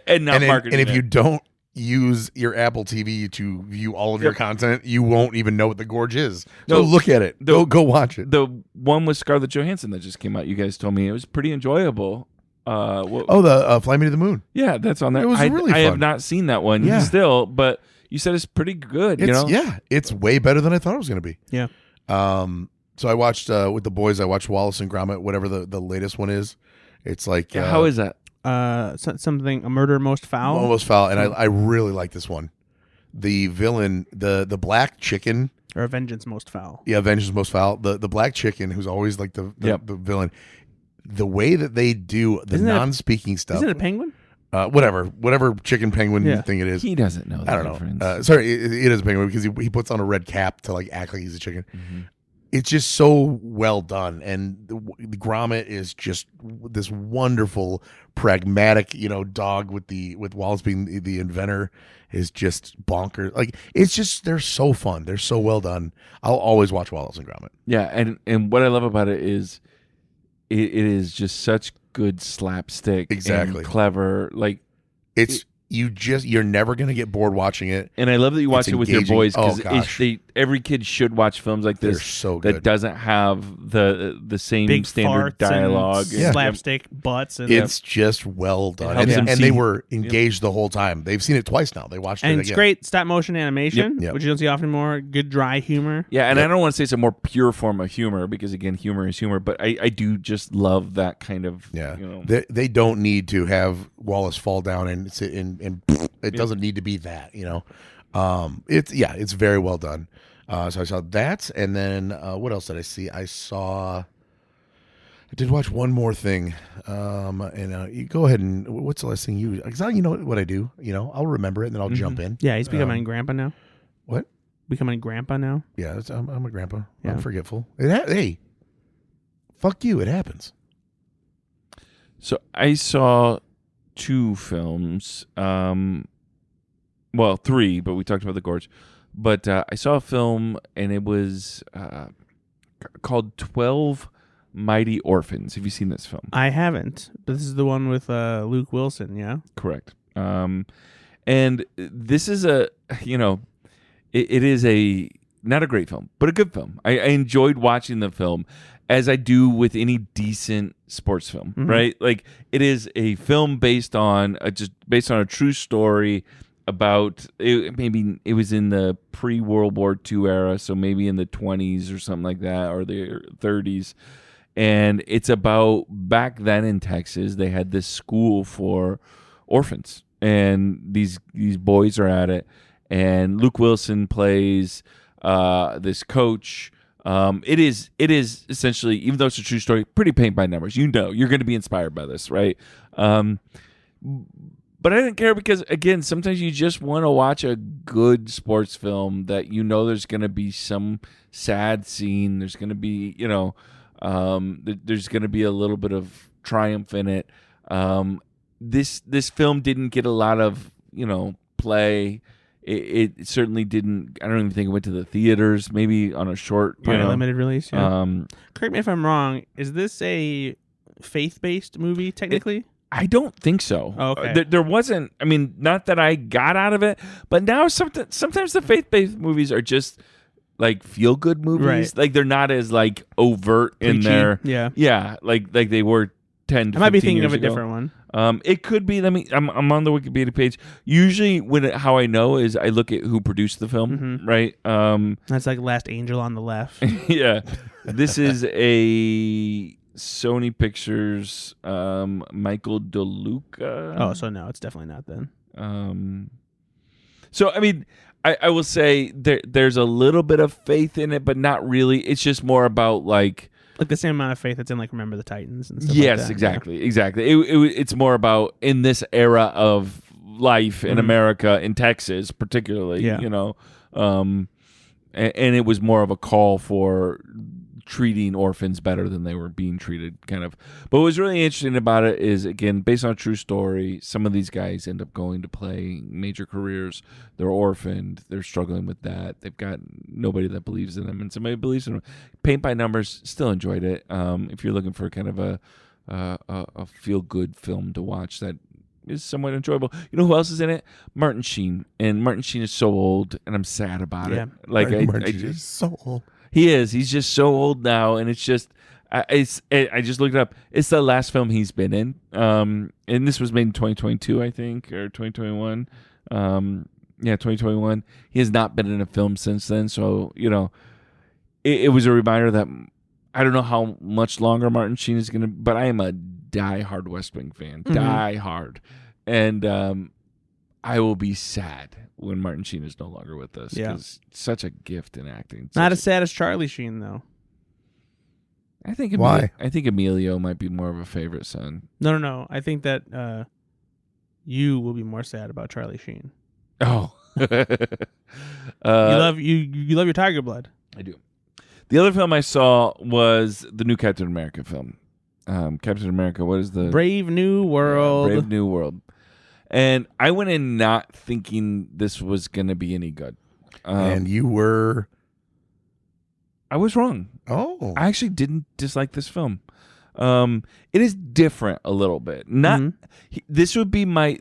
and not marketing. And if you don't use your Apple TV to view all of your content, you won't even know what the Gorge is. So look at it. Go watch it. The one with Scarlett Johansson that just came out, you guys told me it was pretty enjoyable. The Fly Me to the Moon. Yeah, that's on there. It was really fun. I have not seen that one still, but you said it's pretty good. Yeah, it's way better than I thought it was going to be. Yeah. So I watched with the boys. I watched Wallace and Gromit, whatever the latest one is. It's like how is that? Something, A Murder Most Foul. Almost Foul, and I really like this one. The villain, the black chicken, or Vengeance Most Foul. Yeah, Vengeance Most Foul. The black chicken, who's always like the villain. The way that they do the non-speaking stuff. Isn't it a penguin? Whatever chicken penguin thing it is. He doesn't know. I don't know. Sorry, it is a penguin because he puts on a red cap to like act like he's a chicken. Mm-hmm. It's just so well done, and the Gromit is just this wonderful, pragmatic, dog with Wallace being the inventor is just bonkers. Like it's just they're so fun. They're so well done. I'll always watch Wallace and Gromit. Yeah, and what I love about it is it is just such good slapstick, exactly, and clever. Like you're never gonna get bored watching it. And I love that you watch it with your boys because every kid should watch films like this. They're so good. That doesn't have the same big standard dialogue, and slapstick butts. And it's just well done, and they were engaged the whole time. They've seen it twice now. They watched it again. And it's great stop motion animation, which you don't see often anymore. Good dry humor. Yeah, and I don't want to say it's a more pure form of humor because again, humor is humor. But I do just love that kind of. Yeah, they don't need to have Wallace fall down and sit and it doesn't need to be that. It's very well done. So I saw that, and then what else did I see? I did watch one more thing, and you go ahead and what's the last thing you? Because you know what I do. I'll remember it, and then I'll jump in. Yeah, he's becoming grandpa now. What? Becoming grandpa now? Yeah, I'm a grandpa. Yeah. I'm forgetful. Hey, fuck you. It happens. So I saw 2 films. Well, 3, but we talked about the Gorge. But I saw a film, and it was called 12 Mighty Orphans. Have you seen this film? I haven't, but this is the one with Luke Wilson, yeah? Correct. And this is it is not a great film, but a good film. I enjoyed watching the film, as I do with any decent sports film, right? Like, it is a film based on a true story about maybe it was in the pre-World War II era, so maybe in the 20s or something like that, or the 30s. And it's about back then in Texas, they had this school for orphans, and these boys are at it. And Luke Wilson plays this coach. It is essentially, even though it's a true story, pretty paint by numbers. You're going to be inspired by this, right? But I didn't care because, again, sometimes you just want to watch a good sports film that there's going to be some sad scene. There's going to be, there's going to be a little bit of triumph in it. This film didn't get a lot of, play. It certainly didn't. I don't even think it went to the theaters. Maybe on a short, limited release. Yeah. Correct me if I'm wrong. Is this a faith-based movie technically? I don't think so. Oh, okay. There wasn't. I mean, not that I got out of it, but now sometimes the faith-based movies are just like feel-good movies. Right. Like they're not as like overt Preachy. in their. Yeah. Like they were 10 to 15 years ago. I might be thinking of a different one. It could be. I'm on the Wikipedia page. Usually, how I know is I look at who produced the film, right? That's like Last Angel on the left. Yeah, this is a Sony Pictures, Michael DeLuca. Oh, so no, it's definitely not then. So I mean, I will say there's a little bit of faith in it, but not really. It's just more about like the same amount of faith that's in like Remember the Titans and stuff. Yes, like that. exactly. It's more about in this era of life in America, in Texas particularly. Yeah. And it was more of a call for treating orphans better than they were being treated, kind of. But what was really interesting about it is, again, based on a true story, some of these guys end up going to play major careers. They're orphaned. They're struggling with that. They've got nobody that believes in them, and somebody believes in them. Paint by numbers, still enjoyed it. If you're looking for kind of a feel-good film to watch that is somewhat enjoyable. You know who else is in it? Martin Sheen, and Martin Sheen is so old, and I'm sad about it. Like Martin Sheen is so old. He is. He's just so old now, and it's just. I just looked it up. It's the last film he's been in, and this was made in 2022, I think, or 2021. 2021. He has not been in a film since then, so it was a reminder that I don't know how much longer Martin Sheen is gonna. But I am a die-hard West Wing fan, die-hard, and I will be sad when Martin Sheen is no longer with us because such a gift in acting. Not as sad as Charlie Sheen though. I think Why? I think Emilio might be more of a favorite son. No. I think that you will be more sad about Charlie Sheen. Oh, you love your Tiger Blood. I do. The other film I saw was the new Captain America film. Captain America. What is the Brave New World? Brave New World. And I went in not thinking this was going to be any good. And you were. I was wrong. Oh, I actually didn't dislike this film. It is different a little bit. Not this would be my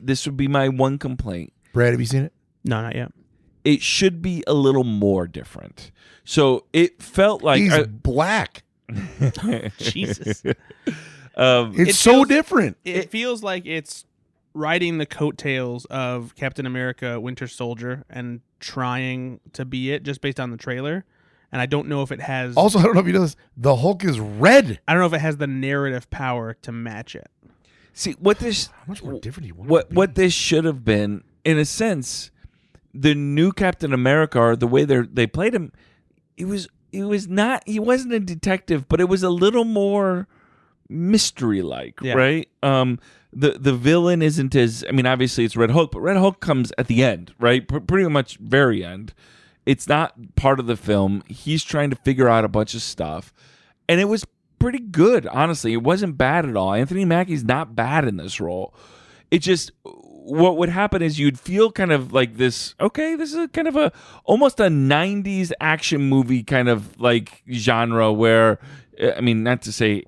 one complaint. Brad, have you seen it? No, not yet. It should be a little more different. So it felt like he's black. Jesus, it's so different. It feels like it's riding the coattails of Captain America: Winter Soldier and trying to be it just based on the trailer. And I don't know if it has... Also, I don't know if you know this. The Hulk is red. I don't know if it has the narrative power to match it. See, what this... How much more different do you want what this should have been, in a sense, the new Captain America, or the way they played him, he wasn't a detective, but it was a little more mystery-like, right? The villain isn't as... I mean, obviously it's Red Hulk, but Red Hulk comes at the end, right? Pretty much very end. It's not part of the film. He's trying to figure out a bunch of stuff. And it was pretty good, honestly. It wasn't bad at all. Anthony Mackie's not bad in this role. It just, what would happen is you'd feel kind of like this, okay, this is kind of almost a 90s action movie kind of like genre where, I mean, not to say,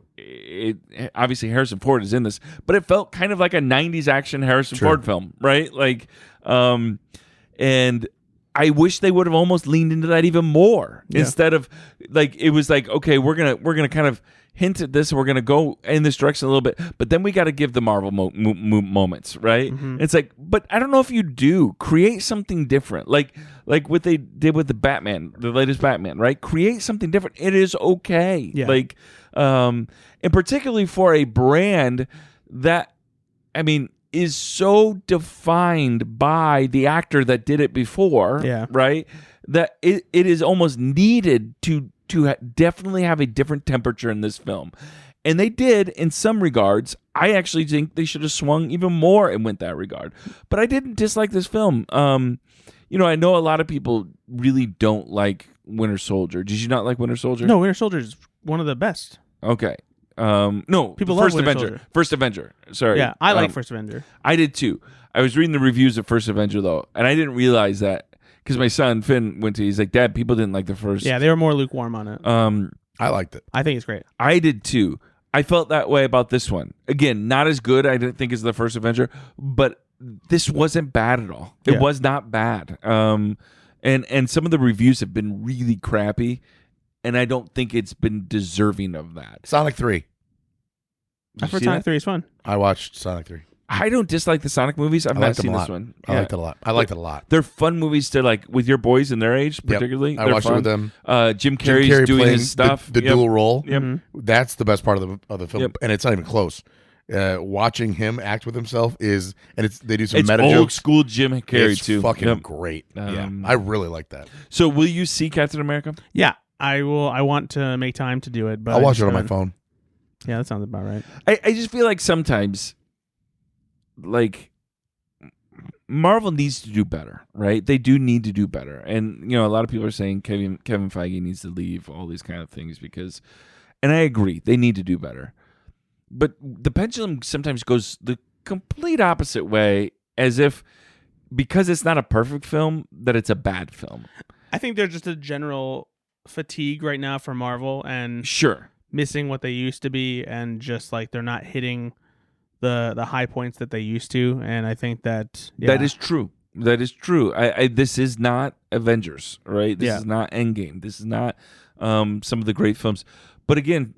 obviously Harrison Ford is in this, but it felt kind of like a 90s action Harrison Ford film, right? Like, and I wish they would have almost leaned into that even more instead of like, it was like, okay, we're gonna kind of hint at this and we're gonna go in this direction a little bit, but then we got to give the Marvel moments, right? It's like, but I don't know if you do create something different, like what they did with the Batman, the latest Batman, right? Create something different. It is okay, like, and particularly for a brand that, I mean, is so defined by the actor that did it before, right? That it is almost needed to definitely have a different temperature in this film. And they did in some regards. I actually think they should have swung even more and went that regard. But I didn't dislike this film. I know a lot of people really don't like Winter Soldier. Did you not like Winter Soldier? No, Winter Soldier is one of the best. Okay. No, people First love Avenger. First Avenger. Sorry. Yeah, I like First Avenger. I did too. I was reading the reviews of First Avenger though, and I didn't realize that because my son Finn went to. He's like, Dad, people didn't like the first. Yeah, they were more lukewarm on it. I liked it. I think it's great. I did too. I felt that way about this one. Again, not as good, I didn't think, as the First Avenger, but this wasn't bad at all. It was not bad. And some of the reviews have been really crappy. And I don't think it's been deserving of that. Sonic 3. I thought Sonic 3 is fun. I watched Sonic 3. I don't dislike the Sonic movies. I've not seen this one. I liked it a lot. They're fun movies to like with your boys and their age, particularly. I watched it with them. Jim Carrey's doing his stuff. The dual role. Yep. That's the best part of the film, and it's not even close. Watching him act with himself is, and they do some meta old jokes. School Jim Carrey it's too. Fucking great. I really like that. So, will you see Captain America? Yeah, I will. I want to make time to do it, but I'll watch it on my phone. Yeah, that sounds about right. I just feel like sometimes, like, Marvel needs to do better, right? They do need to do better, and a lot of people are saying Kevin Feige needs to leave, all these kind of things because, and I agree, they need to do better. But the pendulum sometimes goes the complete opposite way, as if because it's not a perfect film, that it's a bad film. I think there's just a general fatigue right now for Marvel and sure missing what they used to be, and just like they're not hitting the high points that they used to, and I think that that is true. That is true. This is not Avengers, right? This is not Endgame. This is not some of the great films. But again,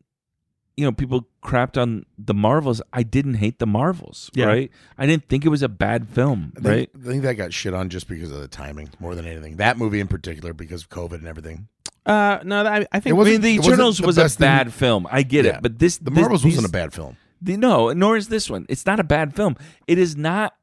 people crapped on the Marvels. I didn't hate the Marvels, right? I didn't think it was a bad film, right? I think that got shit on just because of the timing more than anything. That movie in particular, because of COVID and everything. No, I think The Eternals was a bad film. I get it, but the Marvels wasn't a bad film. No, nor is this one. It's not a bad film. It is not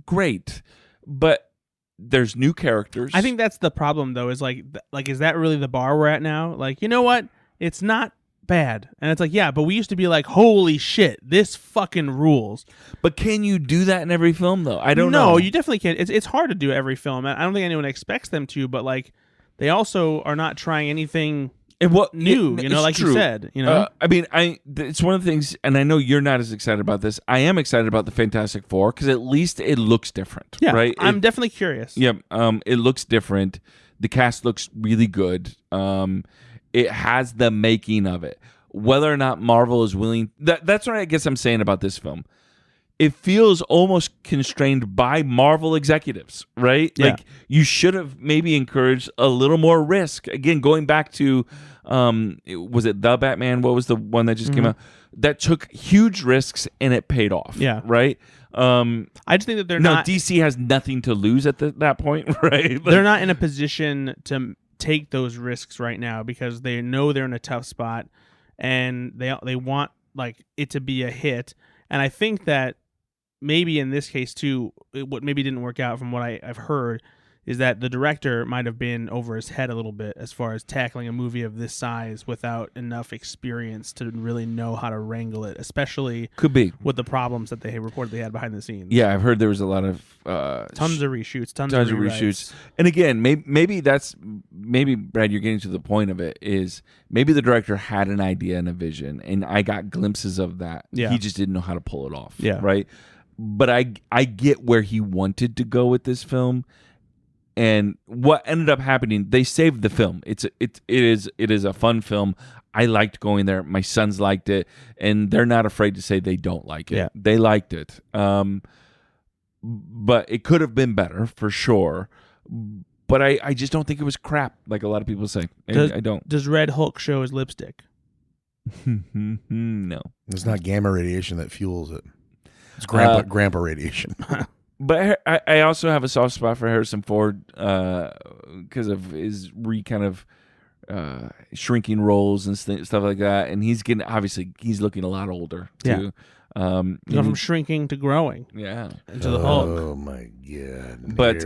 great, but there's new characters. I think that's the problem, though. Is like, is that really the bar we're at now? Like, you know what? It's not bad, and it's like, yeah, but we used to be like, holy shit, this fucking rules. But can you do that in every film, though? I don't know. No, you definitely can't. It's hard to do every film. I don't think anyone expects them to, but like, they also are not trying anything new. Like true. You said. It's one of the things, and I know you're not as excited about this. I am excited about the Fantastic Four because at least it looks different. Yeah, right. I'm definitely curious. Yeah. It looks different. The cast looks really good. It has the making of it. Whether or not Marvel is willing, that's what I guess I'm saying about this film. It feels almost constrained by Marvel executives, right? Yeah. Like, you should have maybe encouraged a little more risk. Again, going back to, was it The Batman? What was the one that just came out? That took huge risks and it paid off. Yeah. Right? I just think that they're not... DC has nothing to lose at that point, right? Like, they're not in a position to take those risks right now because they know they're in a tough spot and they want like it to be a hit. And I think that maybe in this case too, what maybe didn't work out from what I've heard is that the director might have been over his head a little bit as far as tackling a movie of this size without enough experience to really know how to wrangle it, especially could be with the problems that they reported they had behind the scenes. Yeah, I've heard there was a lot of tons of reshoots, tons of reshoots. And again, maybe Brad, you're getting to the point of it is maybe the director had an idea and a vision, and I got glimpses of that. Yeah. He just didn't know how to pull it off. Yeah, right. But I get where he wanted to go with this film. And what ended up happening, they saved the film. It is a fun film. I liked going there. My sons liked it, and they're not afraid to say they don't like it. Yeah. They liked it. But it could have been better for sure. But I just don't think it was crap, like a lot of people say. I don't. Does Red Hulk show his lipstick? No. It's not gamma radiation that fuels it. It's grandpa radiation. But I also have a soft spot for Harrison Ford because of his shrinking roles and stuff like that. And he's looking a lot older too. Yeah. From shrinking to growing. Yeah. Into the Hulk. Oh my god. But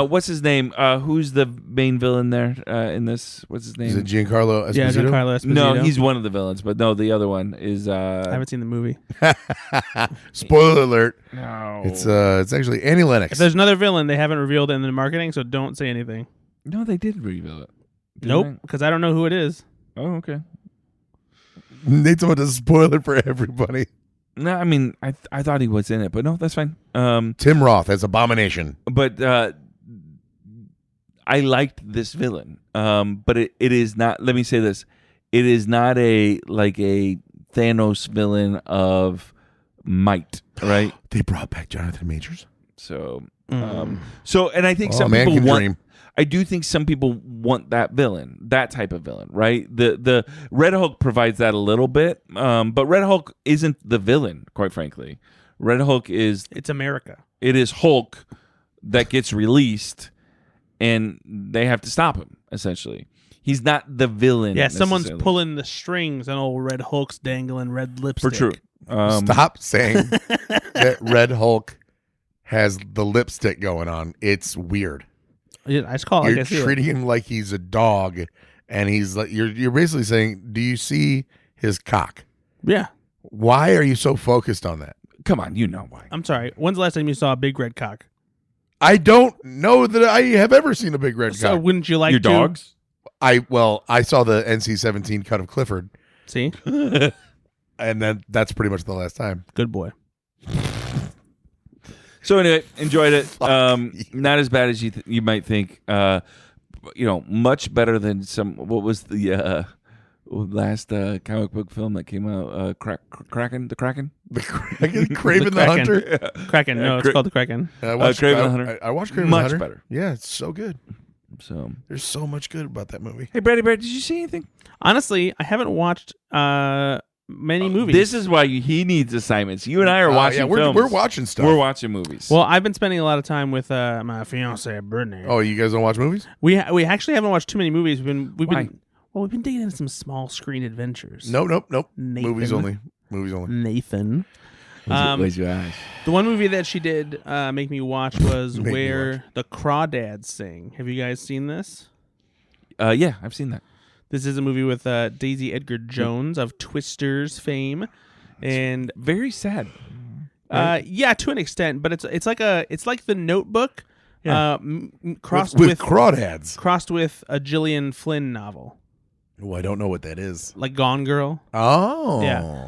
what's his name? Who's the main villain there in this? What's his name? Is it Giancarlo Esposito? Yeah, Giancarlo Esposito. No, he's one of the villains, but no, the other one is I haven't seen the movie. Spoiler alert. No. It's actually Annie Lennox. If there's another villain, they haven't revealed it in the marketing, so don't say anything. No, they did reveal it. Nope, because I don't know who it is. Oh, okay. Nate's about to spoil it for everybody. No, I mean, I thought he was in it, but no, that's fine. Tim Roth as Abomination. But I liked this villain. But it is not, let me say this, it is not a Thanos villain of might, right? They brought back Jonathan Majors. So, and I think some people want... I do think some people want that villain, that type of villain, right? The Red Hulk provides that a little bit, but Red Hulk isn't the villain, quite frankly. Red Hulk is... It's America. It is Hulk that gets released, and they have to stop him, essentially. He's not the villain. Yeah, someone's pulling the strings, and old Red Hulk's dangling red lipstick. For true. Stop saying that Red Hulk has the lipstick going on. It's weird. Yeah, I just call it. You're treating him like he's a dog, and he's like you're basically saying, "Do you see his cock?" Yeah. Why are you so focused on that? Come on, you know why. I'm sorry. When's the last time you saw a big red cock? I don't know that I have ever seen a big red cock. So wouldn't you like your dogs? I saw the NC-17 cut of Clifford. See, and then that's pretty much the last time. Good boy. So anyway, enjoyed it. Not as bad as you might think. Much better than some. What was last comic book film that came out, Kraken? The Kraken? Kraven the Hunter? Kraken. No, it's called the Kraken. I watched Kraven the Hunter. I watched Kraven the Hunter. Much better. Yeah, it's so good. So there's so much good about that movie. Hey, Brad, did you see anything? Honestly, I haven't watched many movies. This is why he needs assignments. You and I are watching films. We're watching stuff. We're watching movies. Well, I've been spending a lot of time with my fiance Brittany. Oh, you guys don't watch movies? We actually haven't watched too many movies. We've been digging into some small screen adventures. Nope. Nathan. Movies only. Nathan. Where's your eyes? The one movie that she did make me watch was Where the Crawdads Sing. Have you guys seen this? Yeah, I've seen that. This is a movie with Daisy Edgar Jones of Twisters fame, and very sad. Yeah, to an extent, but it's like The Notebook, crossed with crawdads, crossed with a Gillian Flynn novel. Oh, I don't know what that is. Like Gone Girl. Oh, yeah.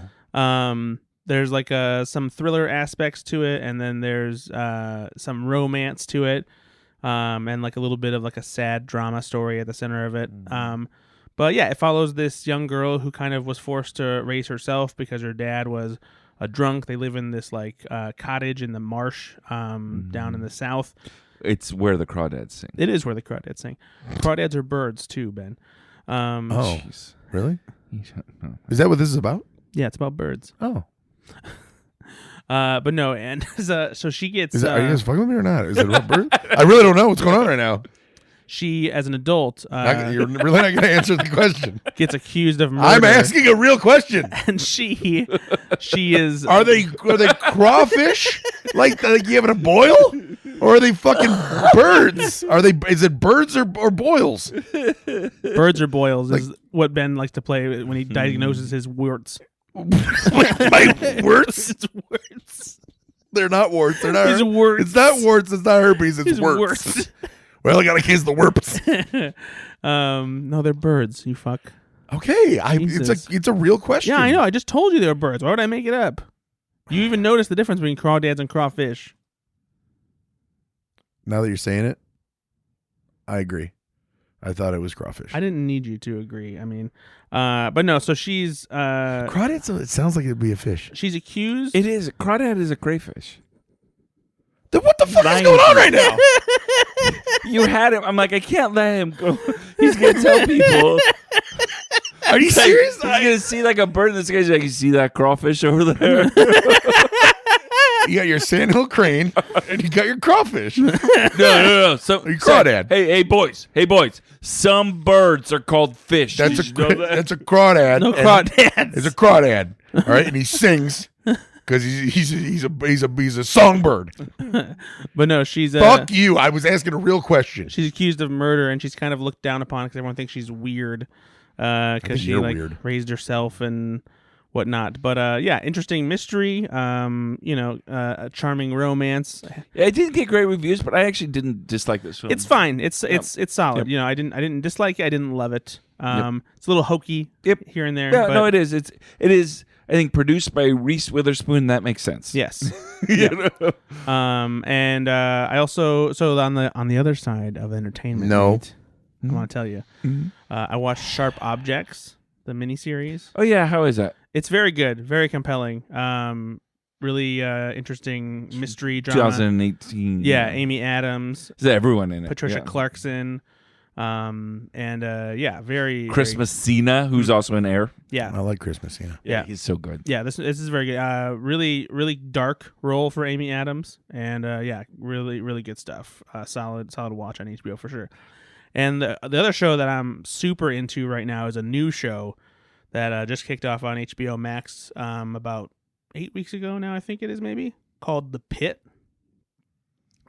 There's like some thriller aspects to it, and then there's some romance to it, and like a little bit of like a sad drama story at the center of it. But yeah, it follows this young girl who kind of was forced to raise herself because her dad was a drunk. They live in this like cottage in the marsh down in the south. It's Where the Crawdads Sing. It is Where the Crawdads Sing. Crawdads are birds too, Ben. Oh, geez. Really? Is that what this is about? Yeah, it's about birds. Oh. But no, and so she gets... are you guys fucking with me or not? Is it about birds? I really don't know what's going on right now. She, as an adult... you're really not going to answer the question. Gets accused of murder. I'm asking a real question. And she is... Are they crawfish? like you having a boil? Or are they fucking birds? Is it birds or boils? Birds or boils is what Ben likes to play when he diagnoses his warts. My warts? It's warts. They're not warts. They're not. His warts. It's not warts. It's not herpes. It's His warts. Well, I gotta kiss the warps. No, they're birds. You fuck. Okay, it's a real question. Yeah, I know. I just told you they were birds. Why would I make it up? You even noticed the difference between crawdads and crawfish. Now that you're saying it, I agree. I thought it was crawfish. I didn't need you to agree. I mean, but no. So she's crawdads. It sounds like it'd be a fish. She's accused. It is. Crawdad is a crayfish. Then what the fuck is going on right now? You had him. I'm like, I can't let him go. He's gonna tell people. Are you serious? He's gonna see like a bird. This guy's like, you see that crawfish over there? You got your sandhill crane and you got your crawfish. No. Your crawdad. Hey, boys. Some birds are called fish. That's a crawdad. No crawdads. It's a crawdad. All right, and he sings because he's a songbird. But no, she's fuck you. I was asking a real question. She's accused of murder, and she's kind of looked down upon because everyone thinks she's weird because she raised herself and whatnot. But yeah, interesting mystery. A charming romance. It didn't get great reviews, but I actually didn't dislike this film. It's fine. It's solid. Yep. I didn't dislike it. I didn't love it. It's a little hokey here and there. No, it is. It is. I think produced by Reese Witherspoon. That makes sense. Yes. And I also on the other side of entertainment. I want to tell you. I watched Sharp Objects, the miniseries. Oh yeah, how is that? It's very good, very compelling. Really interesting mystery drama. 2018. Yeah, Amy Adams. Is that everyone in it? Patricia Clarkson. Very Chris Messina, who's also in Air. Yeah, I like Chris Messina. Yeah, he's so good. Yeah, this is very good. Really, really dark role for Amy Adams, and really, really good stuff. Solid watch on HBO for sure. And the other show that I'm super into right now is a new show that just kicked off on HBO Max about 8 weeks ago now, I think it is, maybe, called The Pitt.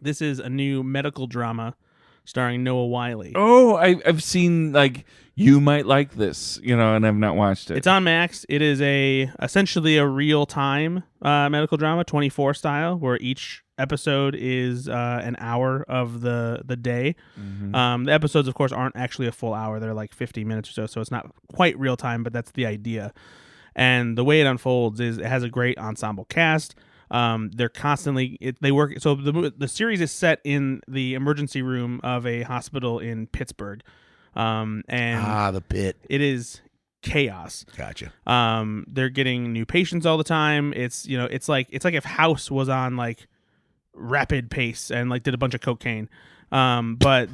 This is a new medical drama starring Noah Wiley. Oh, I've seen, like, you might like this, and I've not watched it. It's on Max. It is essentially a real-time medical drama, 24 style, where each episode is an hour of the day. Mm-hmm. The episodes, of course, aren't actually a full hour. They're like 50 minutes or so it's not quite real-time, but that's the idea. And the way it unfolds is it has a great ensemble cast. They're constantly they work. So the series is set in the emergency room of a hospital in Pittsburgh, and the Pitt. It is chaos. Gotcha. They're getting new patients all the time. It's like if House was on like rapid pace and like did a bunch of cocaine. But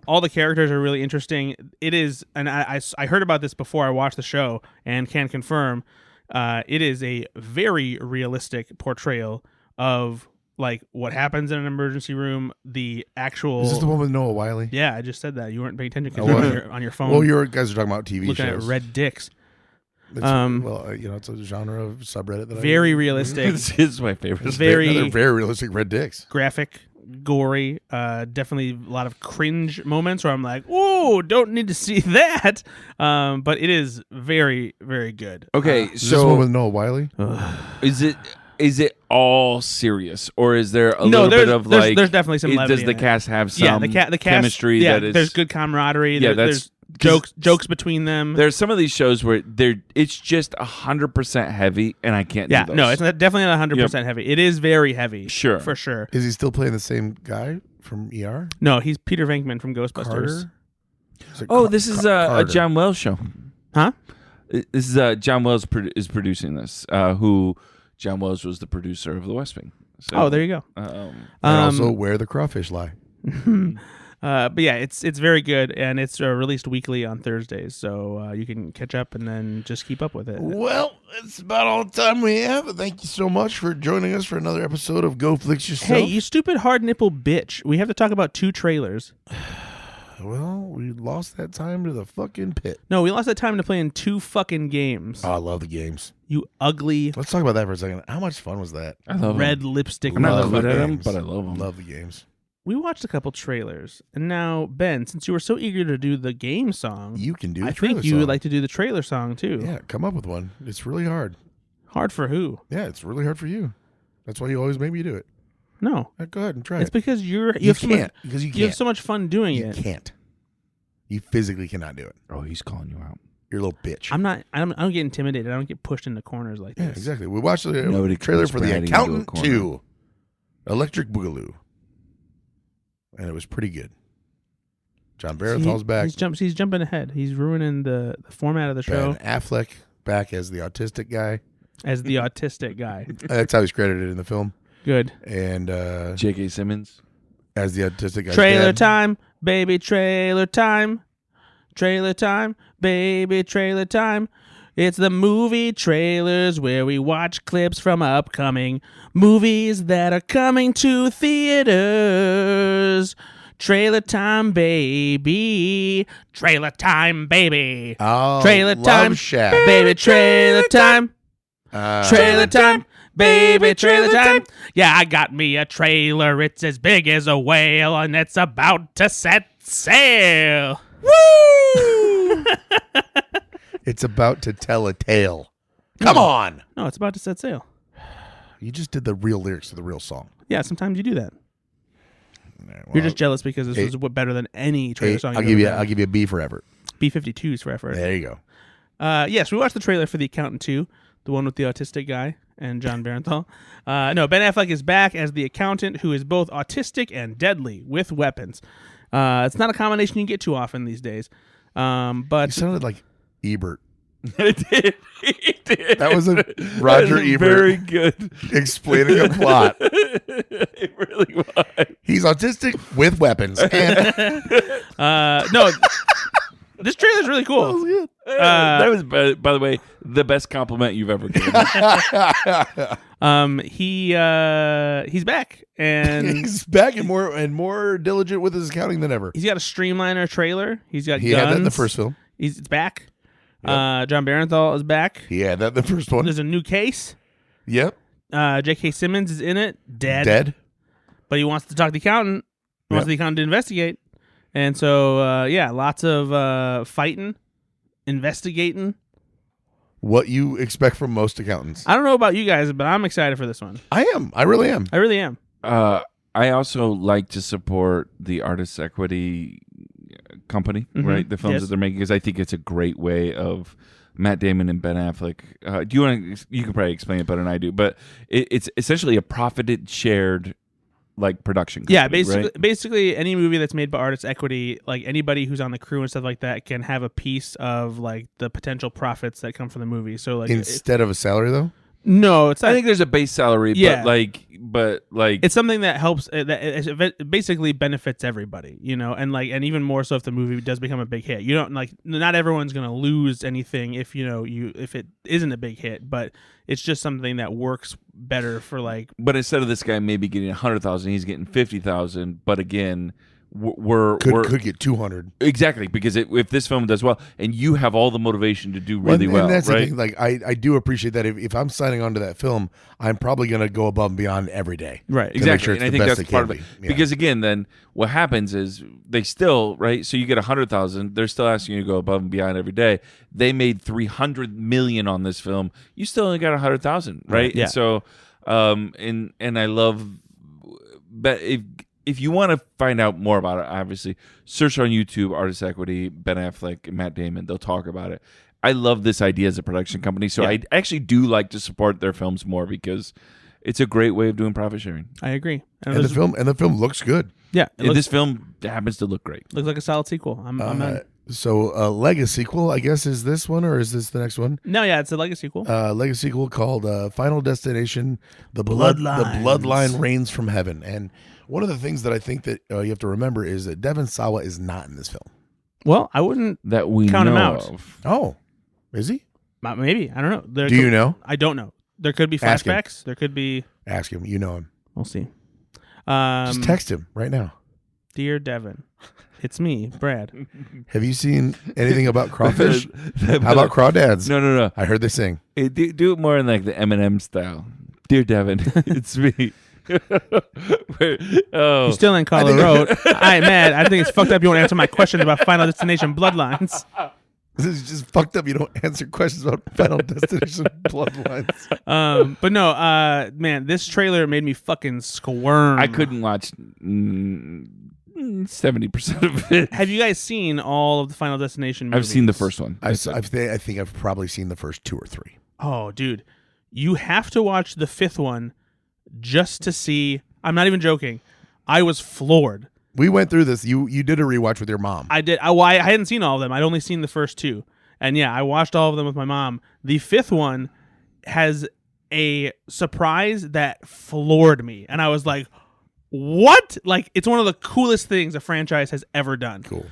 all the characters are really interesting. It is, and I heard about this before I watched the show and can confirm, it is a very realistic portrayal of like what happens in an emergency room. The actual Is this the one with Noah Wiley? Yeah, I just said that. You weren't paying attention because you're on your phone. Well, you guys are talking about TV looking shows. at red dicks. It's, it's a genre of subreddit that very realistic. This is my favorite. Very realistic red dicks. Graphic, gory, definitely a lot of cringe moments where I'm like, "Whoa, don't need to see that." But it is very, very good. Okay, Is this one with Noah Wiley? Is it all serious, or is there a little bit of like? There's definitely some levity. Does the cast have some the cast, chemistry? Yeah, that is, there's good camaraderie. Yeah, there's jokes between them. There's some of these shows where it's just 100% heavy, and I can't. Yeah, do those. no, it's definitely not 100% heavy. It is very heavy, Sure, for sure. Is he still playing the same guy from ER? No, he's Peter Venkman from Ghostbusters. Carter? This is a John Wells show, huh? This is John Wells is producing this. Who John Wells was the producer of The West Wing. So, there you go. And also Where the Crawfish Lie. But yeah, it's very good, and it's released weekly on Thursdays, so you can catch up and then just keep up with it. Well, it's about all the time we have. Thank you so much for joining us for another episode of Go Flix Yourself. Hey, you stupid hard nipple bitch! We have to talk about 2 trailers. Well, we lost that time to the fucking pit. No, we lost that time to playing 2 fucking games. Oh, I love the games. You ugly. Let's talk about that for a second. How much fun was that? I love red them. lipstick. I'm not good at motherfucker. them, but I love them. Love the games. We watched a couple trailers, and now Ben, since you were so eager to do the game song, You can do the I trailer think you song. would like to do the trailer song too. Yeah, come up with one. It's really hard. Hard for who? Yeah, it's really hard for you. That's why you always make me do it. No, Go ahead and try it's it. because you You can't. Because you you have can't. so much fun doing You it. can't. You physically cannot do it. Oh, he's calling you out. You're a little bitch. I don't get intimidated. I don't get pushed into corners like Yeah, this. exactly. We watched the Nobody trailer puts for The Brady into a Accountant corner. 2, Electric Boogaloo, and it was pretty good. John Barenthal's back. He's jumping ahead. He's ruining the format of the show Ben Affleck back as the autistic guy. as the autistic guy. That's how he's credited in the film. Good. And J.K. Simmons. as the autistic guy. Trailer time, baby, trailer time. Trailer time, baby, trailer time. It's the movie trailers where we watch clips from upcoming movies that are coming to theaters. Trailer time, baby. Trailer time, baby. Oh, Trailer Love time, Shack. baby, trailer time. Trailer time, baby, trailer time. Yeah, I got me a trailer. It's as big as a whale, and it's about to set sail. Woo! It's about to tell a tale. Come on. No, it's about to set sail. You just did the real lyrics to the real song. Yeah, sometimes you do that. Well, You're just jealous because this was better than any trailer song. I'll give you a B for effort. B-52s for effort. There you go. Yes, we watched the trailer for The Accountant 2, the one with the autistic guy and John Barenthal. No, Ben Affleck is back as the accountant who is both autistic and deadly with weapons. It's not a combination you get too often these days. But You sounded like Ebert. It did. It did. That was a Roger That is Ebert very good. explaining a plot. It really was. He's autistic with weapons. And no, this trailer's really cool. That was, by the way, the best compliment you've ever given. He's back, and he's back and more diligent with his accounting than ever. he's got a streamliner trailer. He's got He guns. had that in the first film. It's back. John Barenthal is back. He had that in the first one. There's a new case. Yep. J.K. Simmons is in it, dead. But he wants to talk to the accountant. He wants the accountant to investigate. And so, lots of fighting, investigating. What you expect from most accountants. I don't know about you guys, but I'm excited for this one. I am. I really am. I really am. I also like to support the Artists Equity company, right? The films that they're making, because I think it's a great way of Matt Damon and Ben Affleck. Do you want to? You can probably explain it better than I do, but it's essentially a profited shared like production company, Yeah, basically, right? basically any movie that's made by Artist Equity, like anybody who's on the crew and stuff like that, can have a piece of like the potential profits that come from the movie. So like instead of a salary though. No, it's not. I think there's a base salary, Yeah. but it's something that helps. It basically benefits everybody, and even more so if the movie does become a big hit. You don't not everyone's gonna lose anything if if it isn't a big hit, but it's just something that works better for like. But instead of this guy maybe getting 100,000, he's getting 50,000. But again, could get 200 exactly, because if this film does well and you have all the motivation to do really well, and that's right? the thing. Like I do appreciate that if I'm signing on to that film, I'm probably going to go above and beyond every day, right? Exactly, sure and I think that's part of it. Yeah. Because again, then what happens is they still so you get 100,000, they're still asking you to go above and beyond every day. They made 300 million on this film. You still only got 100,000, right? Yeah. And so, and I love, but if you want to find out more about it, obviously, search on YouTube, Artist Equity, Ben Affleck, and Matt Damon. They'll talk about it. I love this idea as a production company, so I actually do like to support their films more because it's a great way of doing profit sharing. I agree. And the film looks good. Yeah, this film happens to look great. Looks like a solid sequel. I'm in. So legacy sequel, I guess, is this one or is this the next one? No, yeah, it's a legacy sequel. Legacy sequel called Final Destination: Bloodlines. The Bloodline Reigns from Heaven. And one of the things that I think that you have to remember is that Devon Sawa is not in this film. Well, I wouldn't that we count know him out. Of. Oh, is he? Maybe, I don't know. Do you know? I don't know. There could be Ask him. flashbacks. There could be. Ask him. You know him. We'll see. Just text him right now. Dear Devon, it's me, Brad. Have you seen anything about crawfish? How about crawdads? No. I heard they sing. Hey, do it more in like the Eminem style. Dear Devin, it's me. You're still in Colorado. I ain't mad. I think it's fucked up you won't answer my questions about Final Destination Bloodlines. This is just fucked up. You don't answer questions about Final Destination Bloodlines. But no, man, this trailer made me fucking squirm. I couldn't watch 70% of it. Have you guys seen all of the Final Destination movies? I've seen the first one. I think I've probably seen the first 2 or 3. Oh, dude. You have to watch the 5th one just to see. I'm not even joking. I was floored. We went through this. You did a rewatch with your mom. I did. I hadn't seen all of them. I'd only seen the first 2. And yeah, I watched all of them with my mom. The 5th one has a surprise that floored me. And I was like, what? Like, it's one of the coolest things a franchise has ever done. Cool.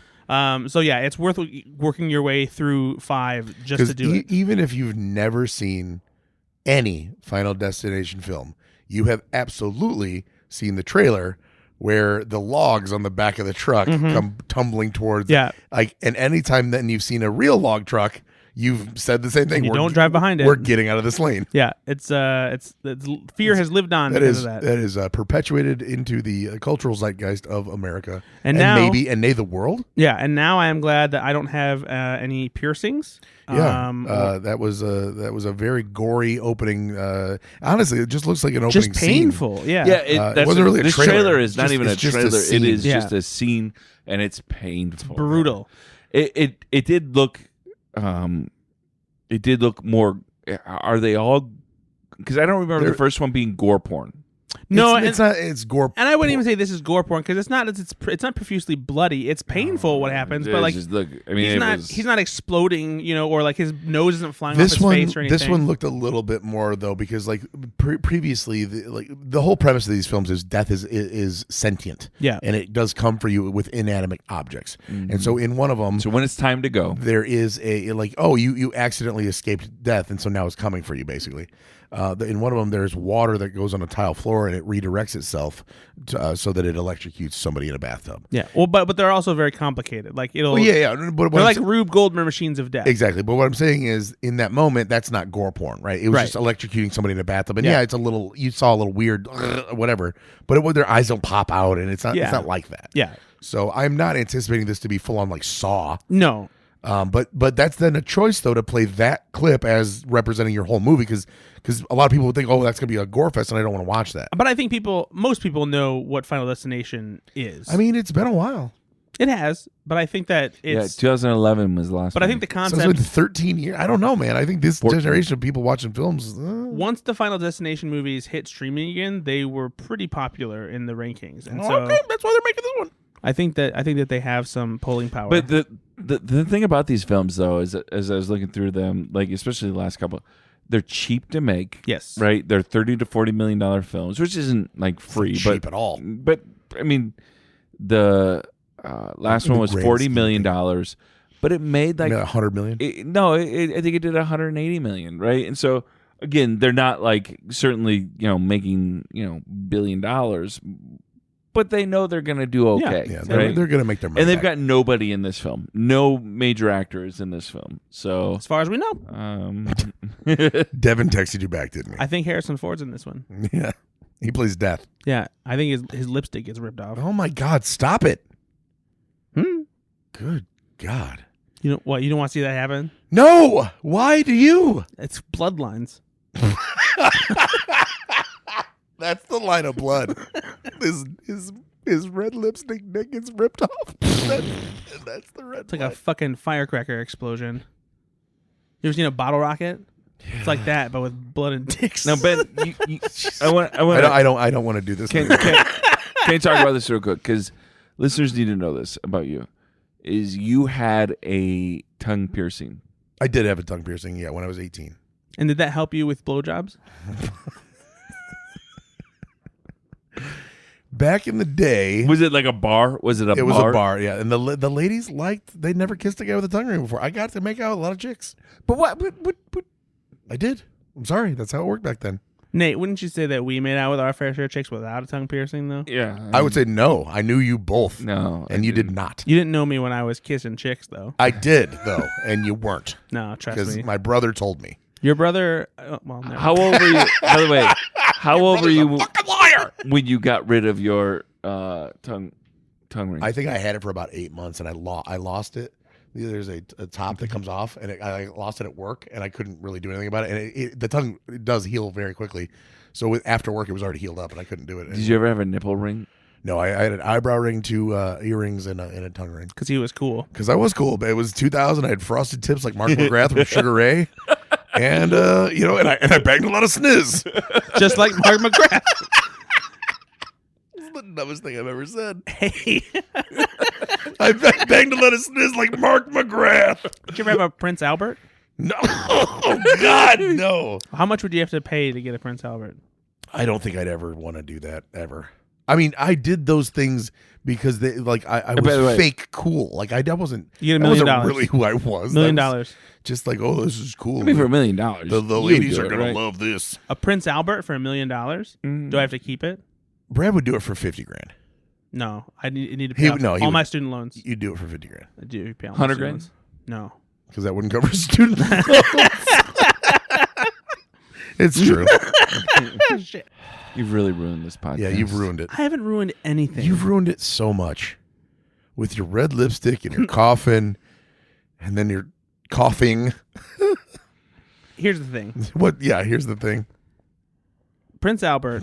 So yeah, it's worth working your way through 5 just to do it. Even if you've never seen any Final Destination film, you have absolutely seen the trailer where the logs on the back of the truck come tumbling towards. Yeah. And anytime then you've seen a real log truck, you've said the same thing. You don't drive behind it. We're getting out of this lane. Yeah, it's fear has lived on because of that. That is perpetuated into the cultural zeitgeist of America and now, maybe the world. Yeah, and now I am glad that I don't have any piercings. Yeah, that was a very gory opening. Honestly, it just looks like an opening. Just painful. Scene. Yeah, it wasn't really a this trailer. trailer is not even a trailer. It is just a scene, and it's painful. It's brutal. It did look. It did look more. Are they all? Because I don't remember the first one being gore porn. No, it's not. It's gore, and I wouldn't even say this is gore porn because it's not. It's not profusely bloody. It's painful what happens, but like, just look, I mean, he's not exploding, or like his nose isn't flying off his face or anything. This one looked a little bit more though, because like previously, the whole premise of these films is death is sentient, and it does come for you with inanimate objects, and so in one of them, so when it's time to go, there is a you accidentally escaped death, and so now it's coming for you basically. In one of them, there's water that goes on a tile floor and it redirects itself so that it electrocutes somebody in a bathtub. Yeah, well, but they're also very complicated. Like it'll. But they're like Rube Goldberg machines of death. Exactly. But what I'm saying is, in that moment, that's not gore porn, right? It was just electrocuting somebody in a bathtub, and it's a little. You saw a little weird, whatever. But their eyes don't pop out, and it's not. It's not like that. Yeah. So I'm not anticipating this to be full on like Saw. No. But that's then a choice though to play that clip as representing your whole movie because a lot of people would think, oh, that's gonna be a gore fest, and I don't want to watch that. But I think most people know what Final Destination is. I mean, it's been a while. It has, but I think that it's 2011 was the last. But one. I think the So concept. it's like 13 years. I don't know, man. I think this 14. generation of people watching films. Once the Final Destination movies hit streaming again, they were pretty popular in the rankings, and so okay, that's why they're making this one. I think that they have some polling power. But the thing about these films, though, is that as I was looking through them, like especially the last couple, they're cheap to make. Yes, right. They're $30 to $40 million films, which isn't like free, Cheap but at all. But I mean, the last one was $40 million, but it made like $100 million. I think it did $180 million, right? And so again, they're not like certainly making $1 billion, but they know they're going to do okay. Yeah, right? they're going to make their money. And they've back. got nobody in this film, no major actors in this film. So as far as we know, Devin texted you back, didn't he? I think Harrison Ford's in this one. Yeah, he plays Death. Yeah, I think his lipstick gets ripped off. Oh my God! Stop it! Hmm? Good God! You know what? You don't want to see that happen? No! Why do you? It's Bloodlines. That's the line of blood. His red lipstick neck gets ripped off. That's the red. It's like a fucking firecracker explosion. You ever seen a bottle rocket? Yeah. It's like that, but with blood and dicks. Now, Ben, I don't want to do this. Can you talk about this real quick? Because listeners need to know this about you. Is you had a tongue piercing. I did have a tongue piercing, yeah, when I was 18. And did that help you with blowjobs? Back in the day, was it like a bar? Was it a bar? It was a bar, yeah. And the ladies liked. They never kissed a guy with a tongue ring before. I got to make out with a lot of chicks. But what? I did. I'm sorry. That's how it worked back then. Nate, wouldn't you say that we made out with our fair share of chicks without a tongue piercing, though? Yeah. I would say no. I knew you both. No. And you did not. You didn't know me when I was kissing chicks, though. I did, though, and you weren't. No, trust me. Because my brother told me. Your brother... well, no. How old were you? By the way, how old were you when you got rid of your tongue ring? I think I had it for about 8 months, and I lost it. There's a top that comes off, and I lost it at work, and I couldn't really do anything about it. And the tongue does heal very quickly. So after work, it was already healed up, and I couldn't do it. Did you ever have a nipple ring? No, I had an eyebrow ring, 2 earrings, and a tongue ring. Because he was cool. Because I was cool, but it was 2000. I had frosted tips like Mark McGrath from Sugar Ray, and and I banged a lot of sniz, just like Mark McGrath. It's the dumbest thing I've ever said. Hey, I banged a lot of sniz like Mark McGrath. Did you ever have a Prince Albert? No, oh God, no. How much would you have to pay to get a Prince Albert? I don't think I'd ever want to do that ever. I mean, I did those things because I was fake cool. Like I wasn't. You get $1 million. Wasn't really who I was. $1 million. Just like, oh, this is cool. I mean, for $1 million, the ladies are gonna love this. A Prince Albert for $1 million. Do I have to keep it? Brad would do it for $50,000. No, I need to pay all my student loans. You do it for $50,000. I do pay all $100,000. loans. No, because that wouldn't cover student loans. It's true. Shit. You've really ruined this podcast. Yeah, you've ruined it. I haven't ruined anything. You've ruined it so much with your red lipstick and your coughing, and then your coughing. Here's the thing. What? Yeah, here's the thing. Prince Albert.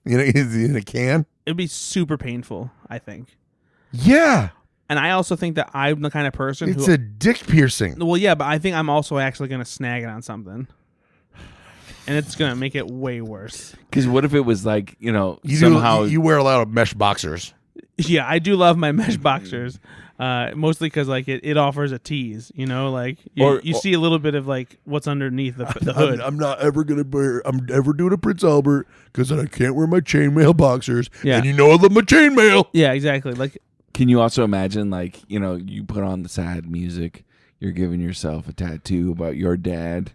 Is he in a can? It'd be super painful, I think. Yeah. And I also think that I'm the kind of person It's a dick piercing. Well, yeah, but I think I'm also actually going to snag it on something. And it's going to make it way worse. Because what if it was like, you wear a lot of mesh boxers. Yeah, I do love my mesh boxers. Mostly because like it offers a tease, like you see a little bit of like what's underneath the hood. I'm not ever I'm ever doing a Prince Albert because then I can't wear my chainmail boxers. Yeah. And I love my chainmail. Yeah, exactly. Like, can you also imagine like, you put on the sad music, you're giving yourself a tattoo about your dad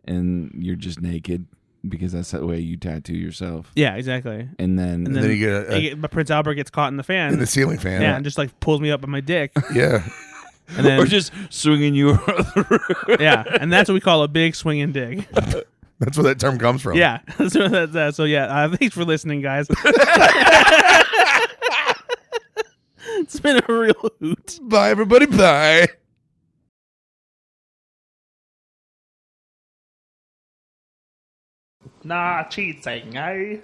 and you're just naked because that's the way you tattoo yourself. Yeah, exactly. And then you get Prince Albert gets caught in the fan. In the ceiling fan. Yeah, and just like pulls me up on my dick. Yeah. And then, or just swinging you around the room. Yeah, and that's what we call a big swinging dig. That's where that term comes from. Yeah. So yeah, thanks for listening, guys. It's been a real hoot. Bye, everybody. Bye. Nah, cheating, eh?